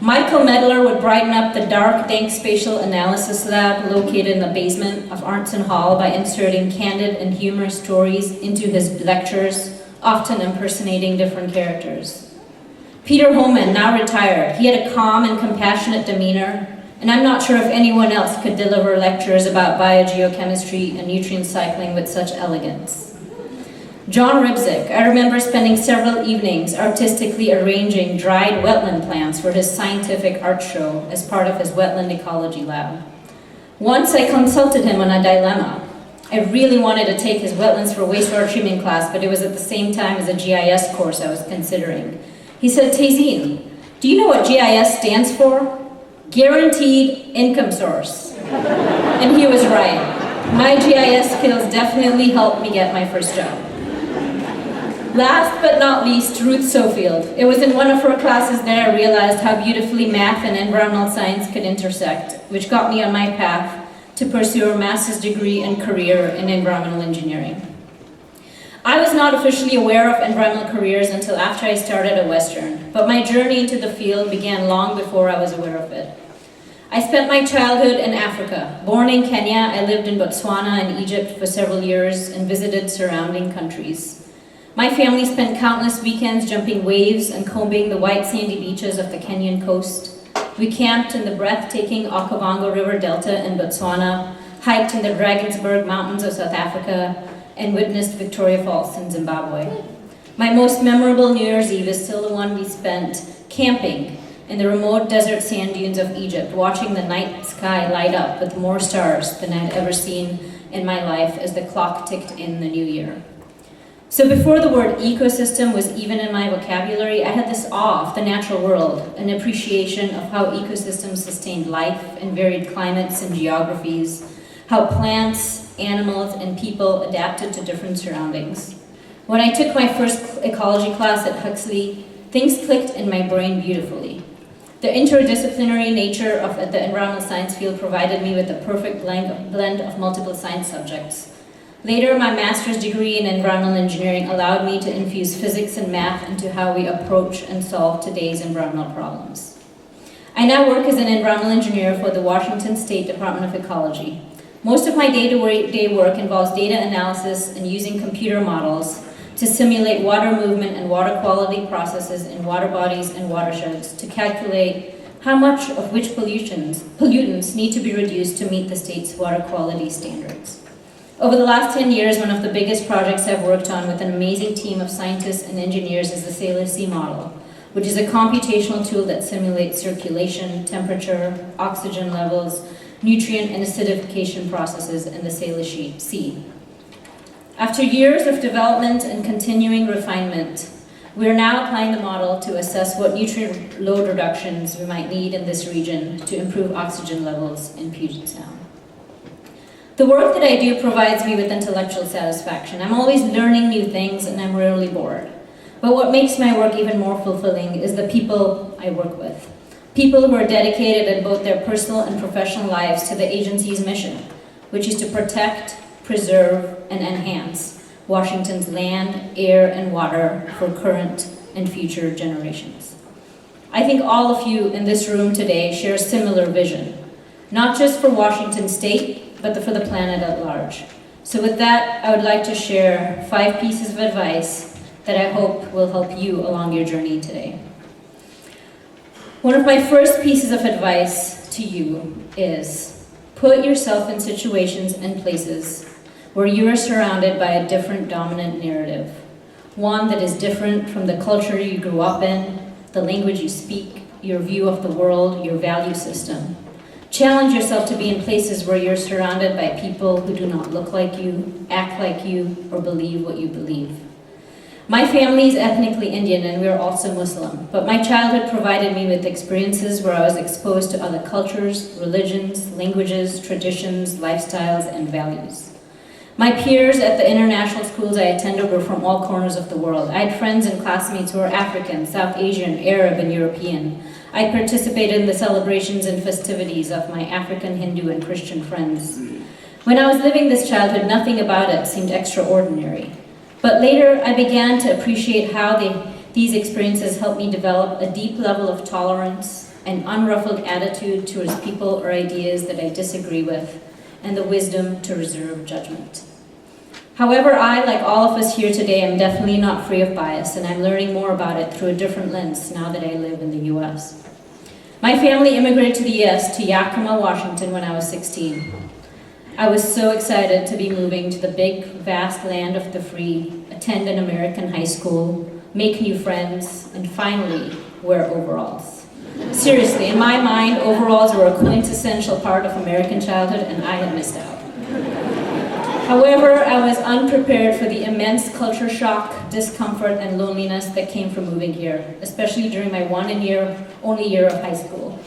Michael Medler would brighten up the dark, dank spatial analysis lab located in the basement of Arntzen Hall by inserting candid and humorous stories into his lectures, often impersonating different characters. Peter Homan, now retired, he had a calm and compassionate demeanor, and I'm not sure if anyone else could deliver lectures about biogeochemistry and nutrient cycling with such elegance. John Ribzik, I remember spending several evenings artistically arranging dried wetland plants for his scientific art show as part of his wetland ecology lab. Once I consulted him on a dilemma. I really wanted to take his wetlands for wastewater treatment class, but it was at the same time as a GIS course I was considering. He said, Tazeen, do you know what GIS stands for? Guaranteed income source. And he was right. My GIS skills definitely helped me get my first job. Last but not least, Ruth Sofield. It was in one of her classes that I realized how beautifully math and environmental science could intersect, which got me on my path to pursue a master's degree and career in environmental engineering. I was not officially aware of environmental careers until after I started at Western, but my journey into the field began long before I was aware of it. I spent my childhood in Africa. Born in Kenya, I lived in Botswana and Egypt for several years and visited surrounding countries. My family spent countless weekends jumping waves and combing the white sandy beaches of the Kenyan coast. We camped in the breathtaking Okavango River Delta in Botswana, hiked in the Drakensberg Mountains of South Africa, and witnessed Victoria Falls in Zimbabwe. My most memorable New Year's Eve is still the one we spent camping in the remote desert sand dunes of Egypt, watching the night sky light up with more stars than I'd ever seen in my life as the clock ticked in the new year. So before the word ecosystem was even in my vocabulary, I had this awe of the natural world, an appreciation of how ecosystems sustained life in varied climates and geographies, how plants, animals, and people adapted to different surroundings. When I took my first ecology class at Huxley, things clicked in my brain beautifully. The interdisciplinary nature of the environmental science field provided me with the perfect blend of multiple science subjects. Later, my master's degree in environmental engineering allowed me to infuse physics and math into how we approach and solve today's environmental problems. I now work as an environmental engineer for the Washington State Department of Ecology. Most of my day-to-day work involves data analysis and using computer models to simulate water movement and water quality processes in water bodies and watersheds to calculate how much of which pollutants need to be reduced to meet the state's water quality standards. Over the last 10 years, one of the biggest projects I've worked on with an amazing team of scientists and engineers is the Sailor Sea model, which is a computational tool that simulates circulation, temperature, oxygen levels, nutrient and acidification processes in the Salish Sea. After years of development and continuing refinement, we are now applying the model to assess what nutrient load reductions we might need in this region to improve oxygen levels in Puget Sound. The work that I do provides me with intellectual satisfaction. I'm always learning new things and I'm rarely bored. But what makes my work even more fulfilling is the people I work with. People who are dedicated in both their personal and professional lives to the agency's mission, which is to protect, preserve, and enhance Washington's land, air, and water for current and future generations. I think all of you in this room today share a similar vision, not just for Washington State, but for the planet at large. So with that, I would like to share 5 pieces of advice that I hope will help you along your journey today. One of my first pieces of advice to you is put yourself in situations and places where you are surrounded by a different dominant narrative, one that is different from the culture you grew up in, the language you speak, your view of the world, your value system. Challenge yourself to be in places where you're surrounded by people who do not look like you, act like you, or believe what you believe. My family is ethnically Indian and we are also Muslim, but my childhood provided me with experiences where I was exposed to other cultures, religions, languages, traditions, lifestyles, and values. My peers at the international schools I attended were from all corners of the world. I had friends and classmates who were African, South Asian, Arab, and European. I participated in the celebrations and festivities of my African, Hindu, and Christian friends. When I was living this childhood, nothing about it seemed extraordinary. But later, I began to appreciate how these experiences helped me develop a deep level of tolerance, an unruffled attitude towards people or ideas that I disagree with, and the wisdom to reserve judgment. However, I, like all of us here today, am definitely not free of bias, and I'm learning more about it through a different lens now that I live in the US. My family immigrated to the US, to Yakima, Washington, when I was 16. I was so excited to be moving to the big, vast land of the free, attend an American high school, make new friends, and finally, wear overalls. Seriously, in my mind, overalls were a quintessential part of American childhood, and I had missed out. However, I was unprepared for the immense culture shock, discomfort, and loneliness that came from moving here, especially during my only year of high school.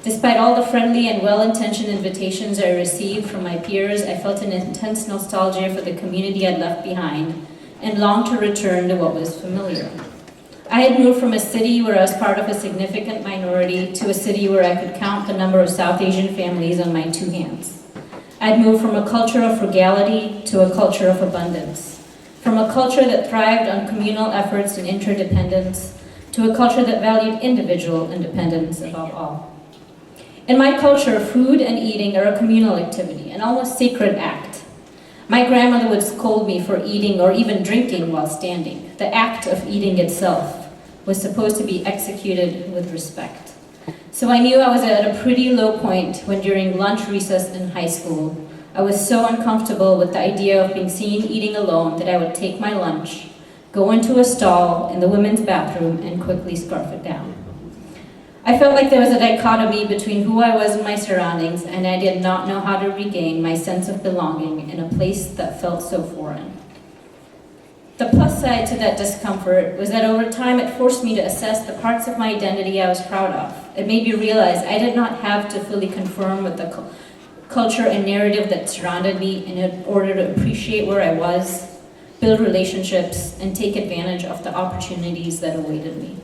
Despite all the friendly and well-intentioned invitations I received from my peers, I felt an intense nostalgia for the community I'd left behind and longed to return to what was familiar. I had moved from a city where I was part of a significant minority to a city where I could count the number of South Asian families on my 2 hands. I'd moved from a culture of frugality to a culture of abundance, from a culture that thrived on communal efforts and interdependence to a culture that valued individual independence above all. In my culture, food and eating are a communal activity, an almost sacred act. My grandmother would scold me for eating or even drinking while standing. The act of eating itself was supposed to be executed with respect. So I knew I was at a pretty low point when during lunch recess in high school, I was so uncomfortable with the idea of being seen eating alone that I would take my lunch, go into a stall in the women's bathroom, and quickly scarf it down. I felt like there was a dichotomy between who I was and my surroundings, and I did not know how to regain my sense of belonging in a place that felt so foreign. The plus side to that discomfort was that over time it forced me to assess the parts of my identity I was proud of. It made me realize I did not have to fully conform with the culture and narrative that surrounded me in order to appreciate where I was, build relationships, and take advantage of the opportunities that awaited me.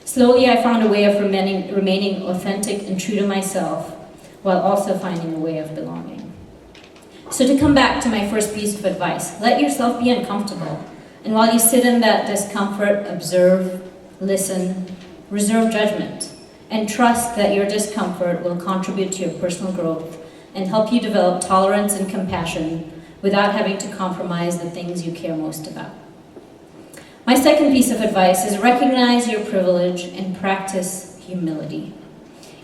Slowly, I found a way of remaining authentic and true to myself, while also finding a way of belonging. So to come back to my first piece of advice, let yourself be uncomfortable. And while you sit in that discomfort, observe, listen, reserve judgment, and trust that your discomfort will contribute to your personal growth and help you develop tolerance and compassion without having to compromise the things you care most about. My second piece of advice is recognize your privilege and practice humility.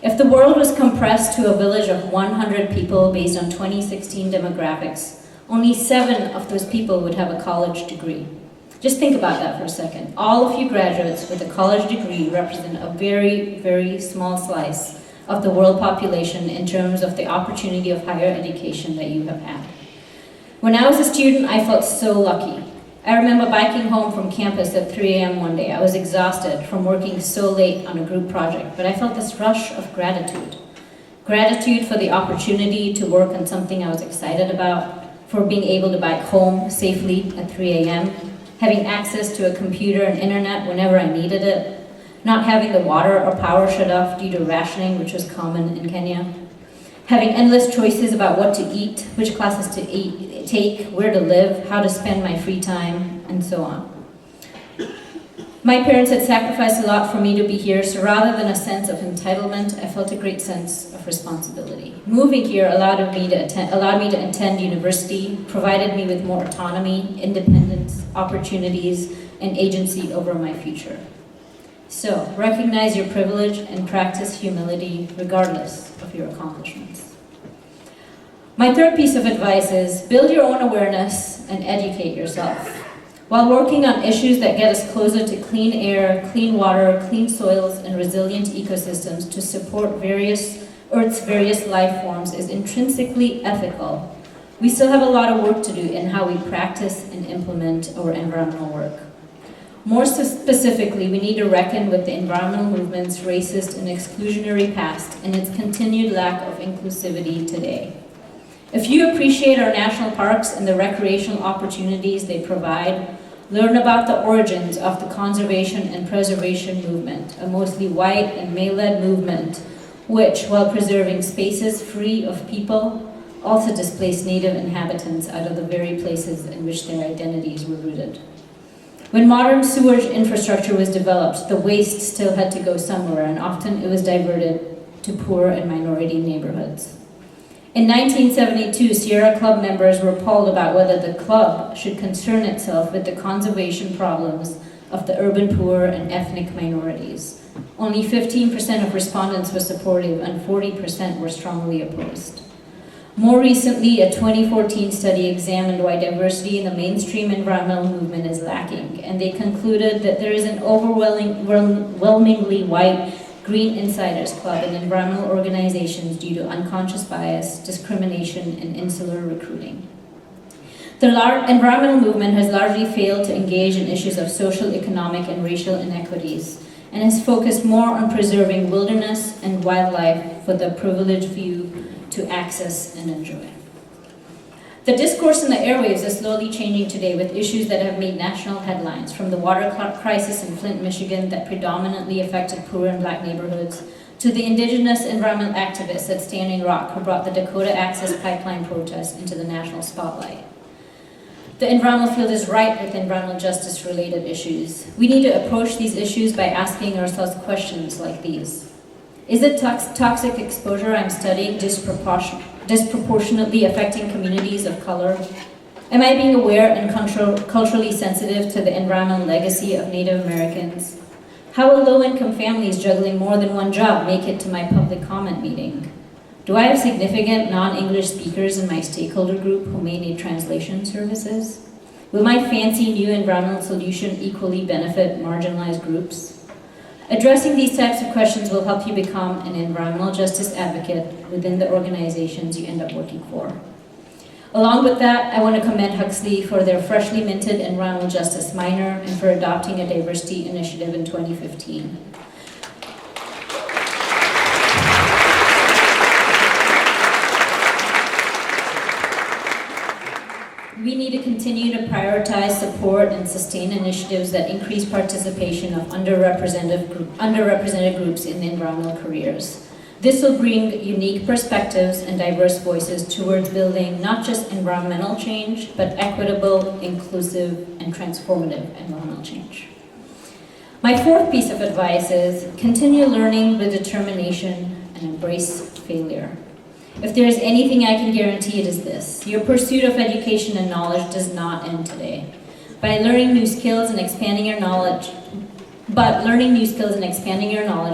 If the world was compressed to a village of 100 people based on 2016 demographics, only 7 of those people would have a college degree. Just think about that for a second. All of you graduates with a college degree represent a very, very small slice of the world population in terms of the opportunity of higher education that you have had. When I was a student, I felt so lucky. I remember biking home from campus at 3 a.m. one day. I was exhausted from working so late on a group project, but I felt this rush of gratitude. Gratitude for the opportunity to work on something I was excited about, for being able to bike home safely at 3 a.m., having access to a computer and internet whenever I needed it, not having the water or power shut off due to rationing, which was common in Kenya, having endless choices about what to eat, which classes to take, where to live, how to spend my free time, and so on. My parents had sacrificed a lot for me to be here, so rather than a sense of entitlement, I felt a great sense of responsibility. Moving here allowed me to attend university, provided me with more autonomy, independence, opportunities, and agency over my future. So, recognize your privilege and practice humility regardless of your accomplishments. My third piece of advice is build your own awareness and educate yourself. While working on issues that get us closer to clean air, clean water, clean soils, and resilient ecosystems to support Earth's various life forms is intrinsically ethical, we still have a lot of work to do in how we practice and implement our environmental work. More specifically, we need to reckon with the environmental movement's racist and exclusionary past and its continued lack of inclusivity today. If you appreciate our national parks and the recreational opportunities they provide, learn about the origins of the conservation and preservation movement, a mostly white and male-led movement, which, while preserving spaces free of people, also displaced native inhabitants out of the very places in which their identities were rooted. When modern sewage infrastructure was developed, the waste still had to go somewhere, and often it was diverted to poor and minority neighborhoods. In 1972, Sierra Club members were polled about whether the club should concern itself with the conservation problems of the urban poor and ethnic minorities. Only 15% of respondents were supportive and 40% were strongly opposed. More recently, a 2014 study examined why diversity in the mainstream environmental movement is lacking, and they concluded that there is an overwhelmingly white Green Insiders Club and environmental organizations due to unconscious bias, discrimination, and insular recruiting. The environmental movement has largely failed to engage in issues of social, economic, and racial inequities, and has focused more on preserving wilderness and wildlife for the privileged few to access and enjoy. The discourse in the airwaves is slowly changing today with issues that have made national headlines, from the water crisis in Flint, Michigan that predominantly affected poor and black neighborhoods, to the indigenous environmental activists at Standing Rock who brought the Dakota Access Pipeline protest into the national spotlight. The environmental field is ripe with environmental justice-related issues. We need to approach these issues by asking ourselves questions like these. Is the toxic exposure I'm studying disproportionately affecting communities of color? Am I being aware and culturally sensitive to the environmental legacy of Native Americans? How will low-income families juggling more than one job make it to my public comment meeting? Do I have significant non-English speakers in my stakeholder group who may need translation services? Will my fancy new environmental solution equally benefit marginalized groups? Addressing these types of questions will help you become an environmental justice advocate within the organizations you end up working for. Along with that, I want to commend Huxley for their freshly minted environmental justice minor and for adopting a diversity initiative in 2015. We need to continue to prioritize, support, and sustain initiatives that increase participation of underrepresented groups in environmental careers. This will bring unique perspectives and diverse voices towards building not just environmental change, but equitable, inclusive, and transformative environmental change. My fourth piece of advice is continue learning with determination and embrace failure. If there is anything I can guarantee, it is this: your pursuit of education and knowledge does not end today. By learning new skills and expanding your knowledge,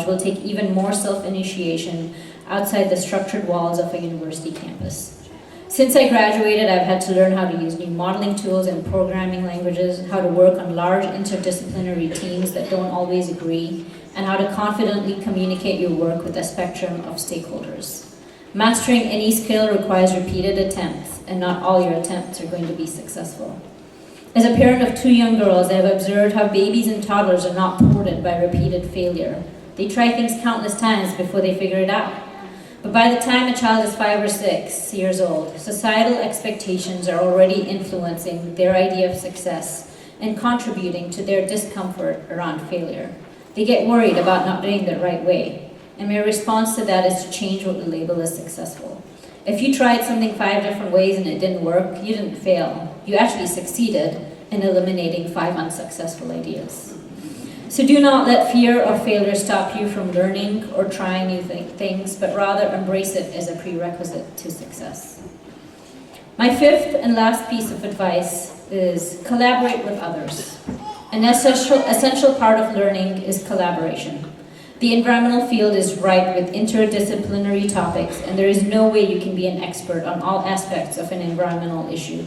will take even more self-initiation outside the structured walls of a university campus. Since I graduated, I've had to learn how to use new modeling tools and programming languages, how to work on large interdisciplinary teams that don't always agree, and how to confidently communicate your work with a spectrum of stakeholders. Mastering any skill requires repeated attempts, and not all your attempts are going to be successful. As a parent of 2 young girls, I have observed how babies and toddlers are not thwarted by repeated failure. They try things countless times before they figure it out. But by the time a child is 5 or 6 years old, societal expectations are already influencing their idea of success and contributing to their discomfort around failure. They get worried about not doing it the right way, and my response to that is to change what we label as successful. If you tried something 5 different ways and it didn't work, you didn't fail. You actually succeeded in eliminating 5 unsuccessful ideas. So do not let fear or failure stop you from learning or trying new things, but rather embrace it as a prerequisite to success. My 5th and last piece of advice is collaborate with others. An essential part of learning is collaboration. The environmental field is ripe with interdisciplinary topics, and there is no way you can be an expert on all aspects of an environmental issue,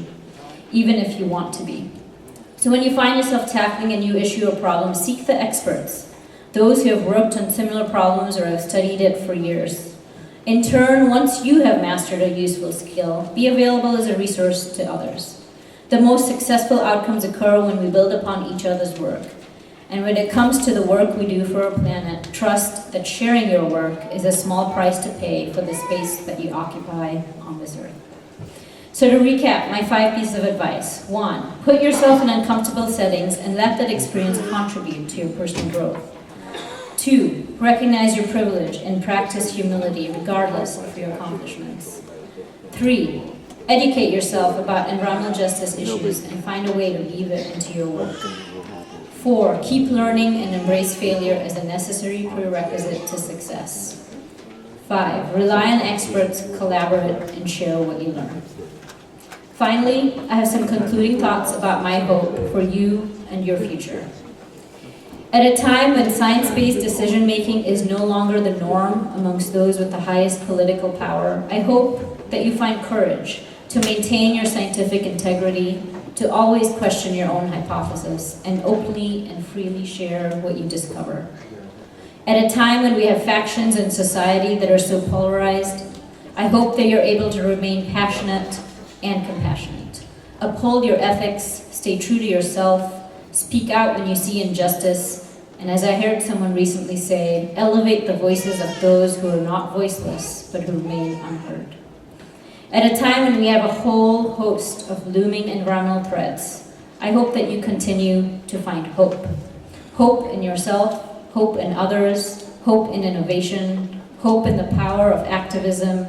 even if you want to be. So when you find yourself tackling a new issue or problem, seek the experts, those who have worked on similar problems or have studied it for years. In turn, once you have mastered a useful skill, be available as a resource to others. The most successful outcomes occur when we build upon each other's work. And when it comes to the work we do for our planet, trust that sharing your work is a small price to pay for the space that you occupy on this earth. So to recap, my 5 pieces of advice. 1, put yourself in uncomfortable settings and let that experience contribute to your personal growth. 2, recognize your privilege and practice humility regardless of your accomplishments. 3, educate yourself about environmental justice issues and find a way to weave it into your work. 4, keep learning and embrace failure as a necessary prerequisite to success. 5, rely on experts, collaborate, and share what you learn. Finally, I have some concluding thoughts about my hope for you and your future. At a time when science-based decision-making is no longer the norm amongst those with the highest political power, I hope that you find courage to maintain your scientific integrity, to always question your own hypothesis, and openly and freely share what you discover. At a time when we have factions in society that are so polarized, I hope that you're able to remain passionate and compassionate. Uphold your ethics, stay true to yourself, speak out when you see injustice, and as I heard someone recently say, elevate the voices of those who are not voiceless, but who remain unheard. At a time when we have a whole host of looming environmental threats, I hope that you continue to find hope. Hope in yourself, hope in others, hope in innovation, hope in the power of activism,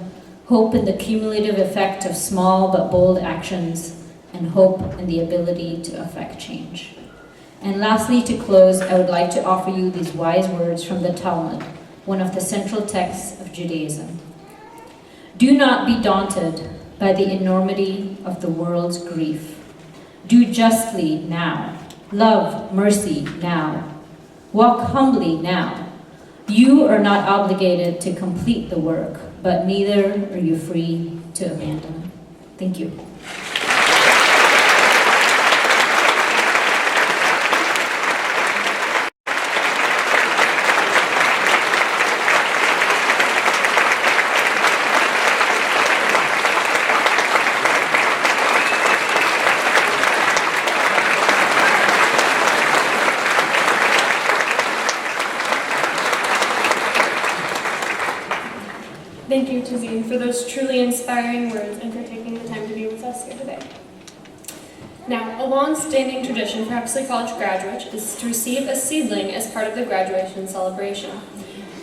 hope in the cumulative effect of small but bold actions, and hope in the ability to affect change. And lastly, to close, I would like to offer you these wise words from the Talmud, one of the central texts of Judaism. Do not be daunted by the enormity of the world's grief. Do justly now. Love mercy now. Walk humbly now. You are not obligated to complete the work, but neither are you free to abandon it. Thank you. Thank you, Tazeen, for those truly inspiring words and for taking the time to be with us here today. Now, a long-standing tradition for Huxley College graduates is to receive a seedling as part of the graduation celebration.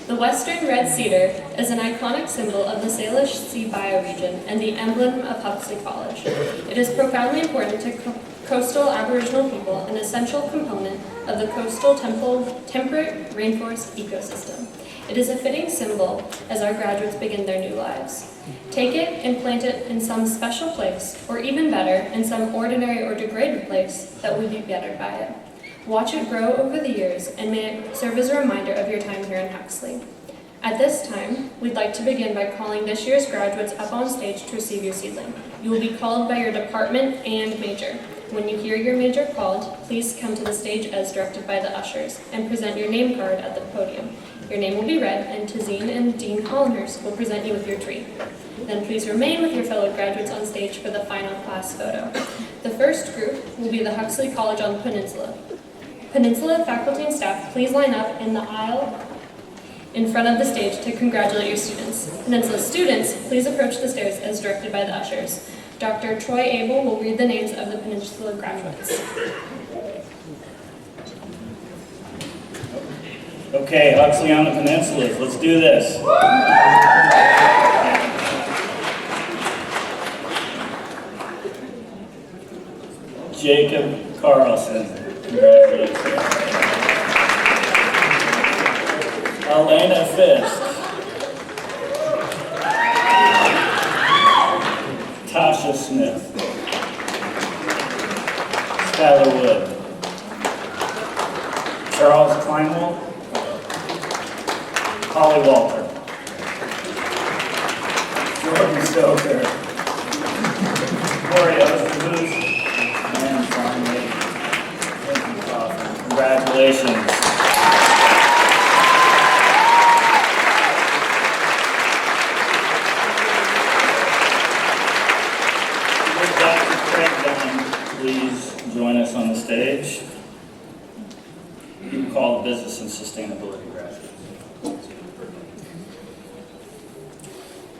The Western red cedar is an iconic symbol of the Salish Sea bioregion and the emblem of Huxley College. It is profoundly important to coastal Aboriginal people, an essential component of the coastal temperate rainforest ecosystem. It is a fitting symbol as our graduates begin their new lives. Take it and plant it in some special place, or even better, in some ordinary or degraded place that would be bettered by it. Watch it grow over the years, and may it serve as a reminder of your time here in Huxley. At this time, we'd like to begin by calling this year's graduates up on stage to receive your seedling. You will be called by your department and major. When you hear your major called, please come to the stage as directed by the ushers and present your name card at the podium. Your name will be read, and Tazine and Dean Holliners will present you with your tree. Then please remain with your fellow graduates on stage for the final class photo. The first group will be the Huxley College on the Peninsula. Peninsula faculty and staff, please line up in the aisle in front of the stage to congratulate your students. Peninsula students, please approach the stairs as directed by the ushers. Dr. Troy Abel will read the names of the Peninsula graduates. Okay, Huxley on the Peninsulas, let's do this. Jacob Carlson, congratulations. Elena Fisk. Tasha Smith. Skylar Wood. Charles Kleinwald. Holly Walter. Jordan Stoker. Corey Osterhus. And finally, Lincoln Coffin. Congratulations. With Dr. Craig Dunn, please join us on the stage. You can call the business and sustainability graduates.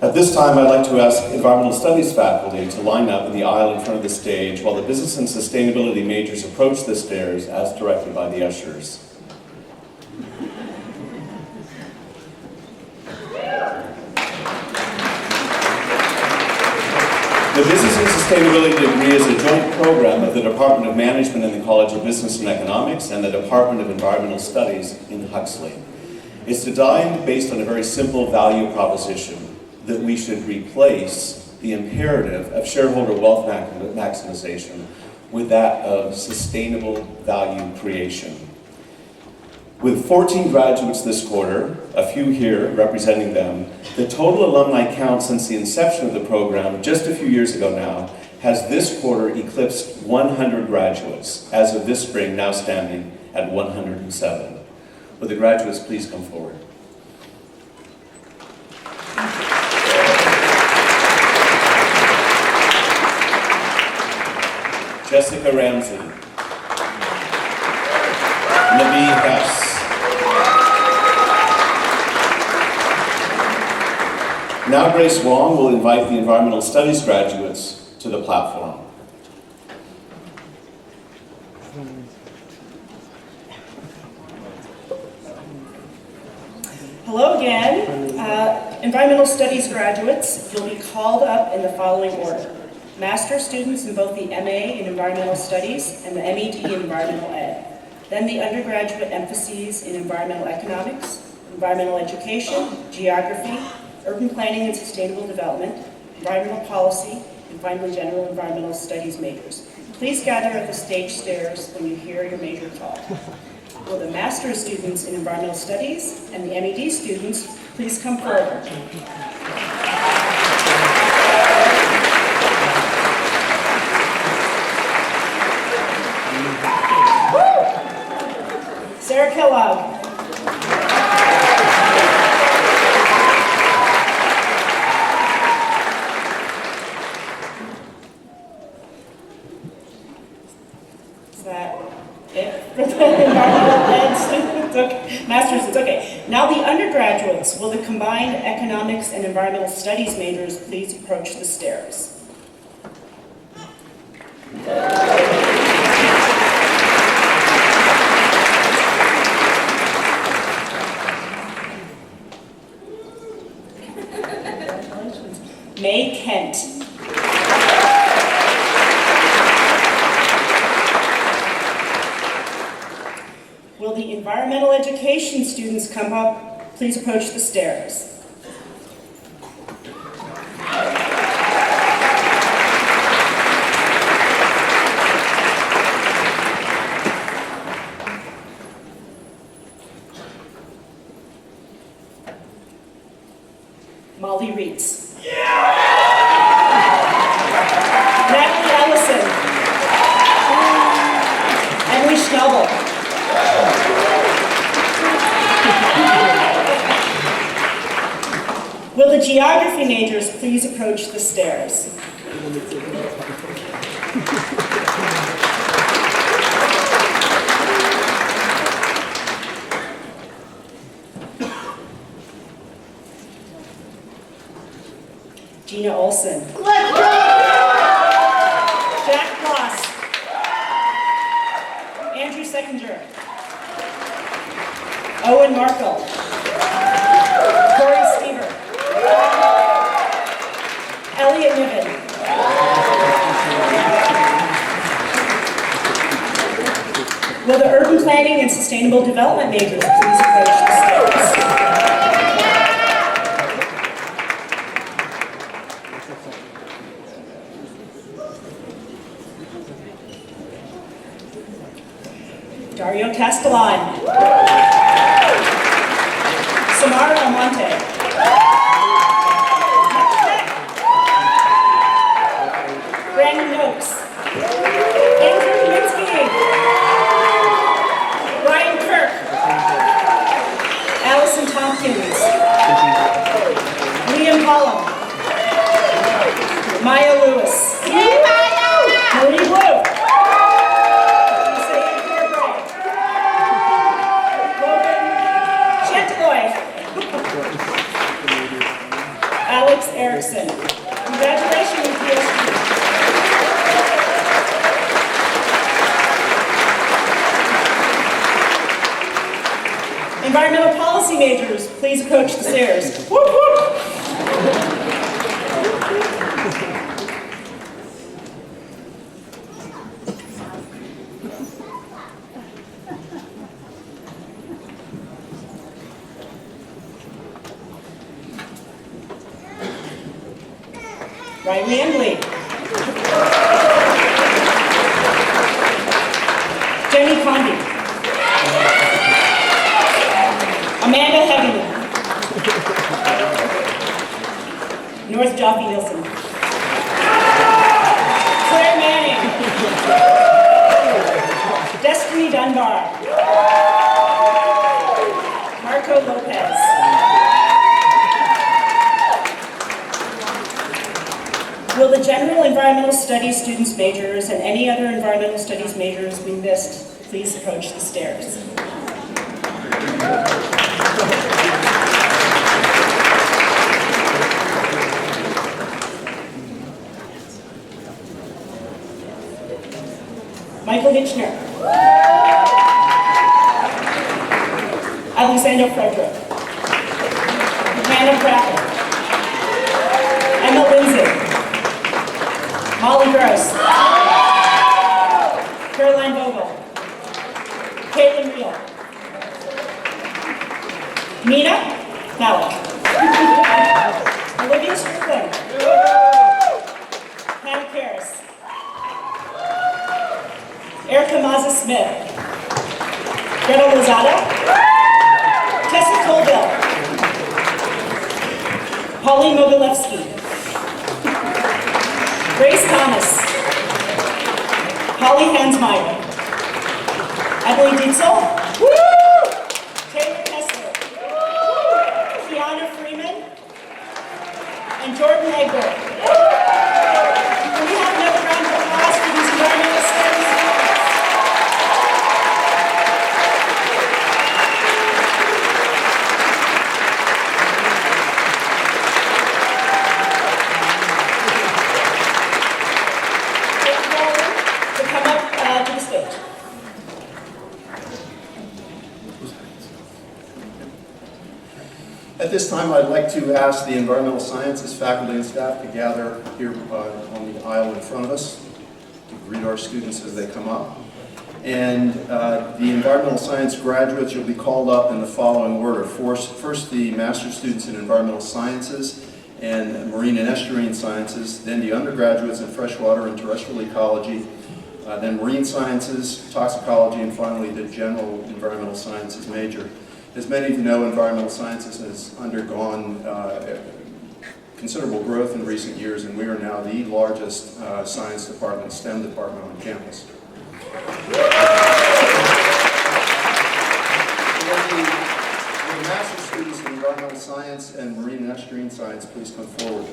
At this time, I'd like to ask Environmental Studies faculty to line up in the aisle in front of the stage while the Business and Sustainability majors approach the stairs as directed by the ushers. The Business and Sustainability degree is a joint program of the Department of Management in the College of Business and Economics and the Department of Environmental Studies in Huxley. It's designed based on a very simple value proposition that we should replace the imperative of shareholder wealth maximization with that of sustainable value creation. With 14 graduates this quarter, a few here representing them, the total alumni count since the inception of the program, just a few years ago now, has this quarter eclipsed 100 graduates, as of this spring now standing at 107. Will the graduates please come forward? Jessica Ramsey, Nabi Hess, now Grace Wong will invite the Environmental Studies graduates to the platform. Hello again. Environmental Studies graduates, you'll be called up in the following order. Master students in both the MA in Environmental Studies and the MED in Environmental Ed. Then the undergraduate emphases in Environmental Economics, Environmental Education, Geography, Urban Planning and Sustainable Development, Environmental Policy, and finally General Environmental Studies majors. Please gather at the stage stairs when you hear your major call. Will the Master's students in Environmental Studies and the MED students please come forward? Sarah Kellogg. Is that it for the environmental ed students? Okay. Masters, it's okay. Now the undergraduates, will the combined economics and environmental studies majors please approach the stairs? May Kent. Will the environmental education students come up? Please approach the stairs. Molly Reitz. Natalie Ellison. the geography majors please approach the stairs? Gina Olson. Jack Kloss. Andrew Seckinger. Owen Markle. Corey Stever. Elliot Niven. Will the urban planning and sustainable development majors please approach the stairs? Dario Castellan. Samara Almonte. Brandon Noakes. Andrew Kaminsky. Ryan Kirk. Allison Tompkins. Liam Collum. Maya Lewis. Marie Blue. Alex Erickson. Congratulations, PhD. Environmental policy majors, please approach the stairs. Whoop, whoop. Ryan Manley. Jenny Condi. Amanda Heaviman. North Joffy Nielsen. Claire Manning. Destiny Dunbar. Marco Lopez. Will the general environmental studies students majors and any other environmental studies majors we missed please approach the stairs? Michael Hitchner. Alexander Frederick. Hannah Cracker. Emma Lindsay. Molly Gross. Caroline Vogel. Caitlin Reel. Mina Malik. Olivia Strickland. Hannah Karras. Erica Mazza Smith. Greta Lozada. Tessa Colville. Pauline Mogilevsky. Grace Thomas. Holly Hansmeyer. Emily Dietzel. Taylor Kessler. Kiana Freeman. And Jordan Egbert. Can we have another round of applause for these environmental studies? At this time, I'd like to ask the environmental sciences faculty and staff to gather here on the aisle in front of us to greet our students as they come up. And the environmental science graduates, you'll be called up in the following order. First, the master's students in environmental sciences and marine and estuarine sciences, then the undergraduates in freshwater and terrestrial ecology, then marine sciences, toxicology, and finally the general environmental sciences major. As many of you know, environmental sciences has undergone considerable growth in recent years, and we are now the largest science department, STEM department on campus. For the master's students in environmental science and marine and estuarine science, undergraduates please come forward?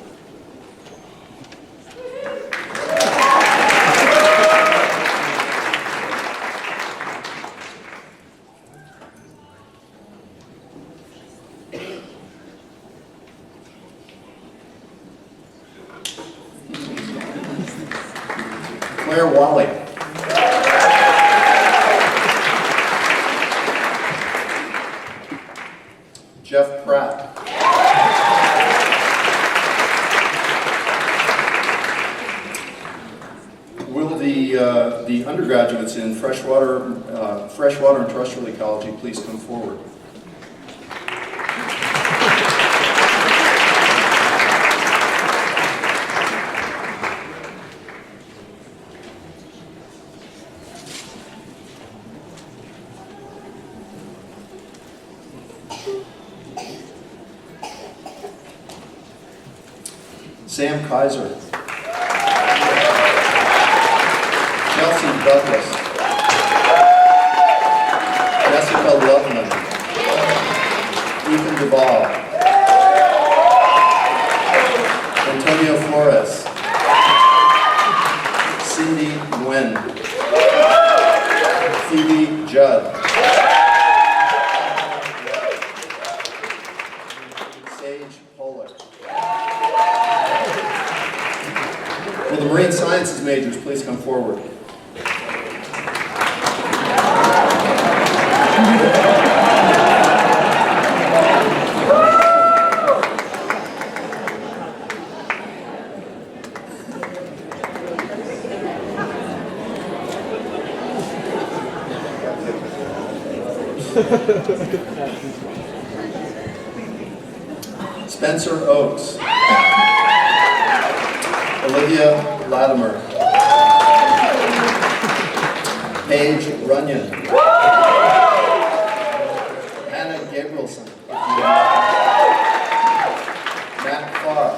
Claire Wally. Jeff Pratt. Will the undergraduates in freshwater and terrestrial ecology please come forward? Sam Kaiser. Chelsea Douglas. Jessica Loveman. Ethan Duvall. Antonio Flores. Cindy Nguyen. Phoebe Judd. Sage Polar. Will the marine sciences majors please come forward? Spencer Oakes. Olivia Latimer. Paige Runyon. Hannah Gabrielson. Matt Farr.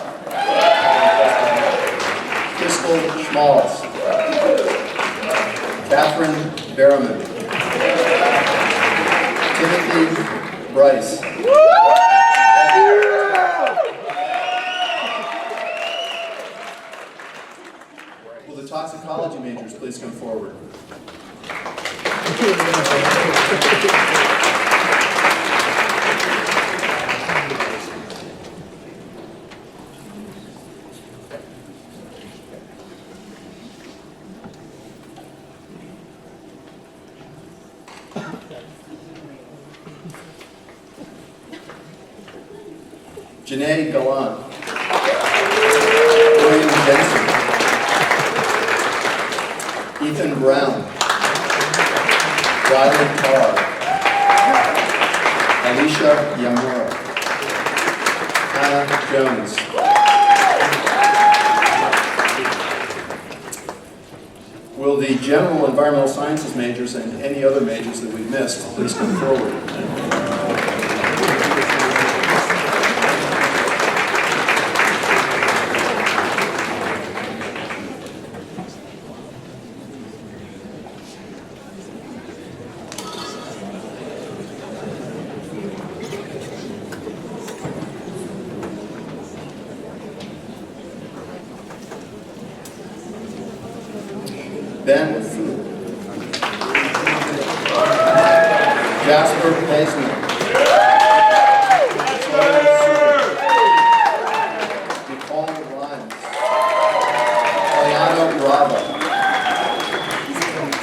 Crystal Schmalz. Catherine Berriman. Timothy Bryce. Will the toxicology majors please come forward? Janae Gallant. William Jensen. Ethan Brown. Riley Carr. Alicia Yamura. Hannah Jones. Will the general environmental sciences majors and any other majors that we've missed please come forward? Ben Fu. Jasper Paisman. Nicole Lyons. Eliana Rava.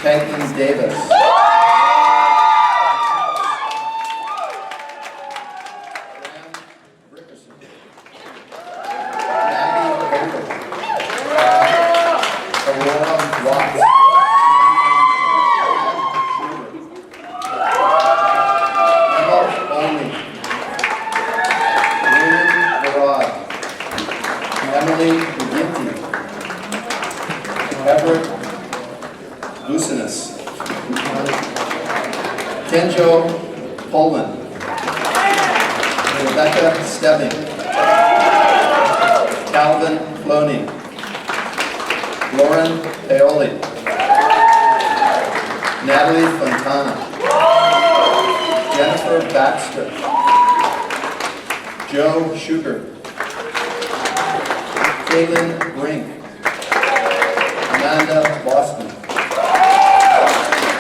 Caitlin Davis. Graham Rickerson. Maggie Baker. Aurora Watts. Emily McGinty, Everett Lucinus, Kenjo Poland, Rebecca Stebbing, Calvin Cloney, Lauren Paoli, Natalie Fontana, Jennifer Baxter, Joe Schubert, Kaylin Brink, Amanda Boston,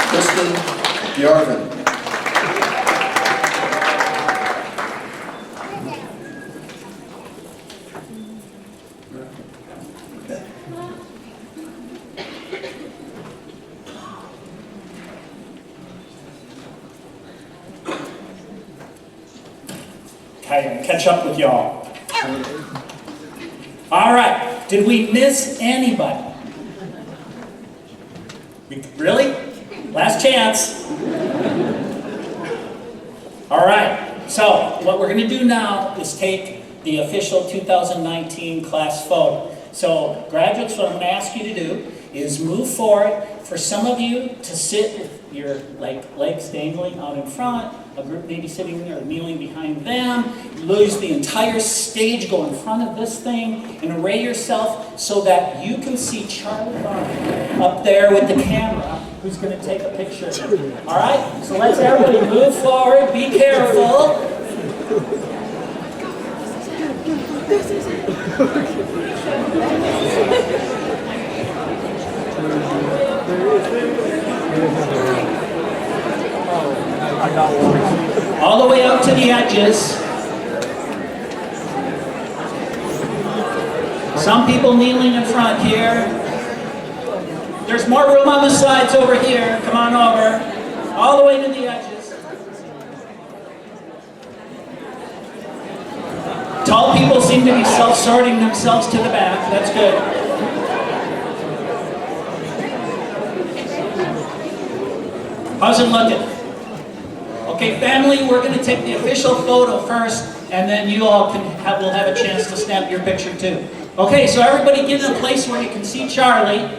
Kristen Yarvin, Okay, I'll catch up with y'all. All right, did we miss anybody? Really? Last chance. All right, so what we're going to do now is take the official 2019 class photo. So graduates, what I'm going to ask you to do is move forward. For some of you to sit with your legs dangling out in front, a group maybe sitting or kneeling behind them. Lose the entire stage, go in front of this thing and array yourself so that you can see Charlie Barton up there with the camera who's going to take a picture of you. All right? So let's everybody move forward. Be careful. All the way up to the edges. Some people kneeling in front here. There's more room on the sides over here. Come on over. All the way to the edges. Tall people seem to be self-sorting themselves to the back. That's good. How's it looking? Okay, family, we're going to take the official photo first, and then you all will have a chance to snap your picture too. Okay, so everybody get in a place where you can see Charlie.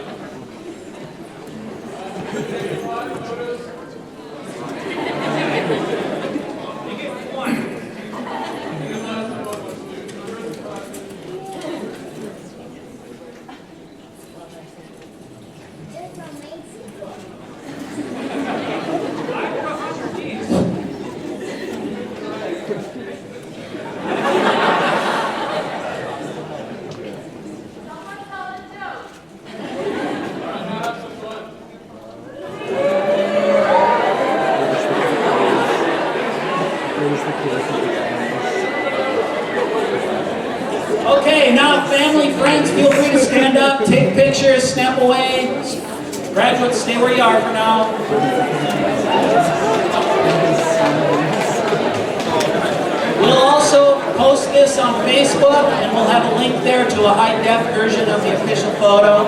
Okay, now family, friends, feel free to stand up, take pictures, snap away. Graduates, stay where you are for now. We'll also post this on Facebook, and we'll have a link there to a high-def version of the official photo.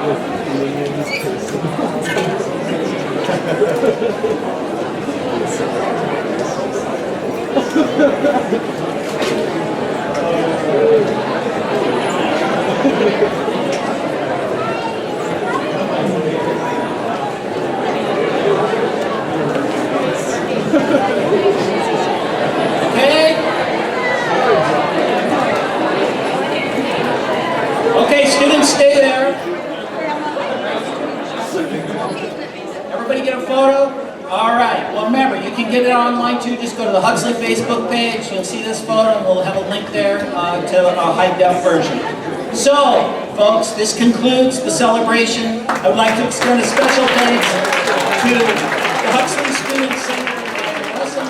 Okay, students, stay there. Everybody get a photo? All right. Well, remember, you can get it online too. Just go to the Huxley Facebook page. You'll see this photo, and we'll have a link there to a high-def version. So, folks, this concludes the celebration. I would like to extend a special thanks to the Huxley Student Center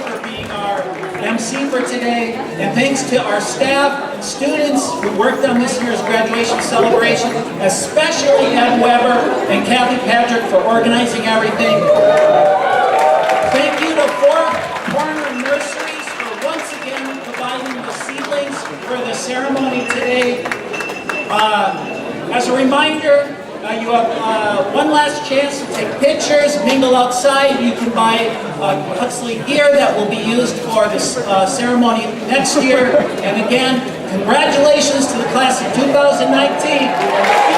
for being our MC for today, and thanks to our staff and students who worked on this year's graduation celebration, especially Ed Weber and Kathy Patrick for organizing everything. Thank you to Corner Nurseries for once again providing the seedlings for the ceremony today. As a reminder, you have one last chance to take pictures, mingle outside. You can buy Huxley gear that will be used for this ceremony next year. And again, congratulations to the class of 2019.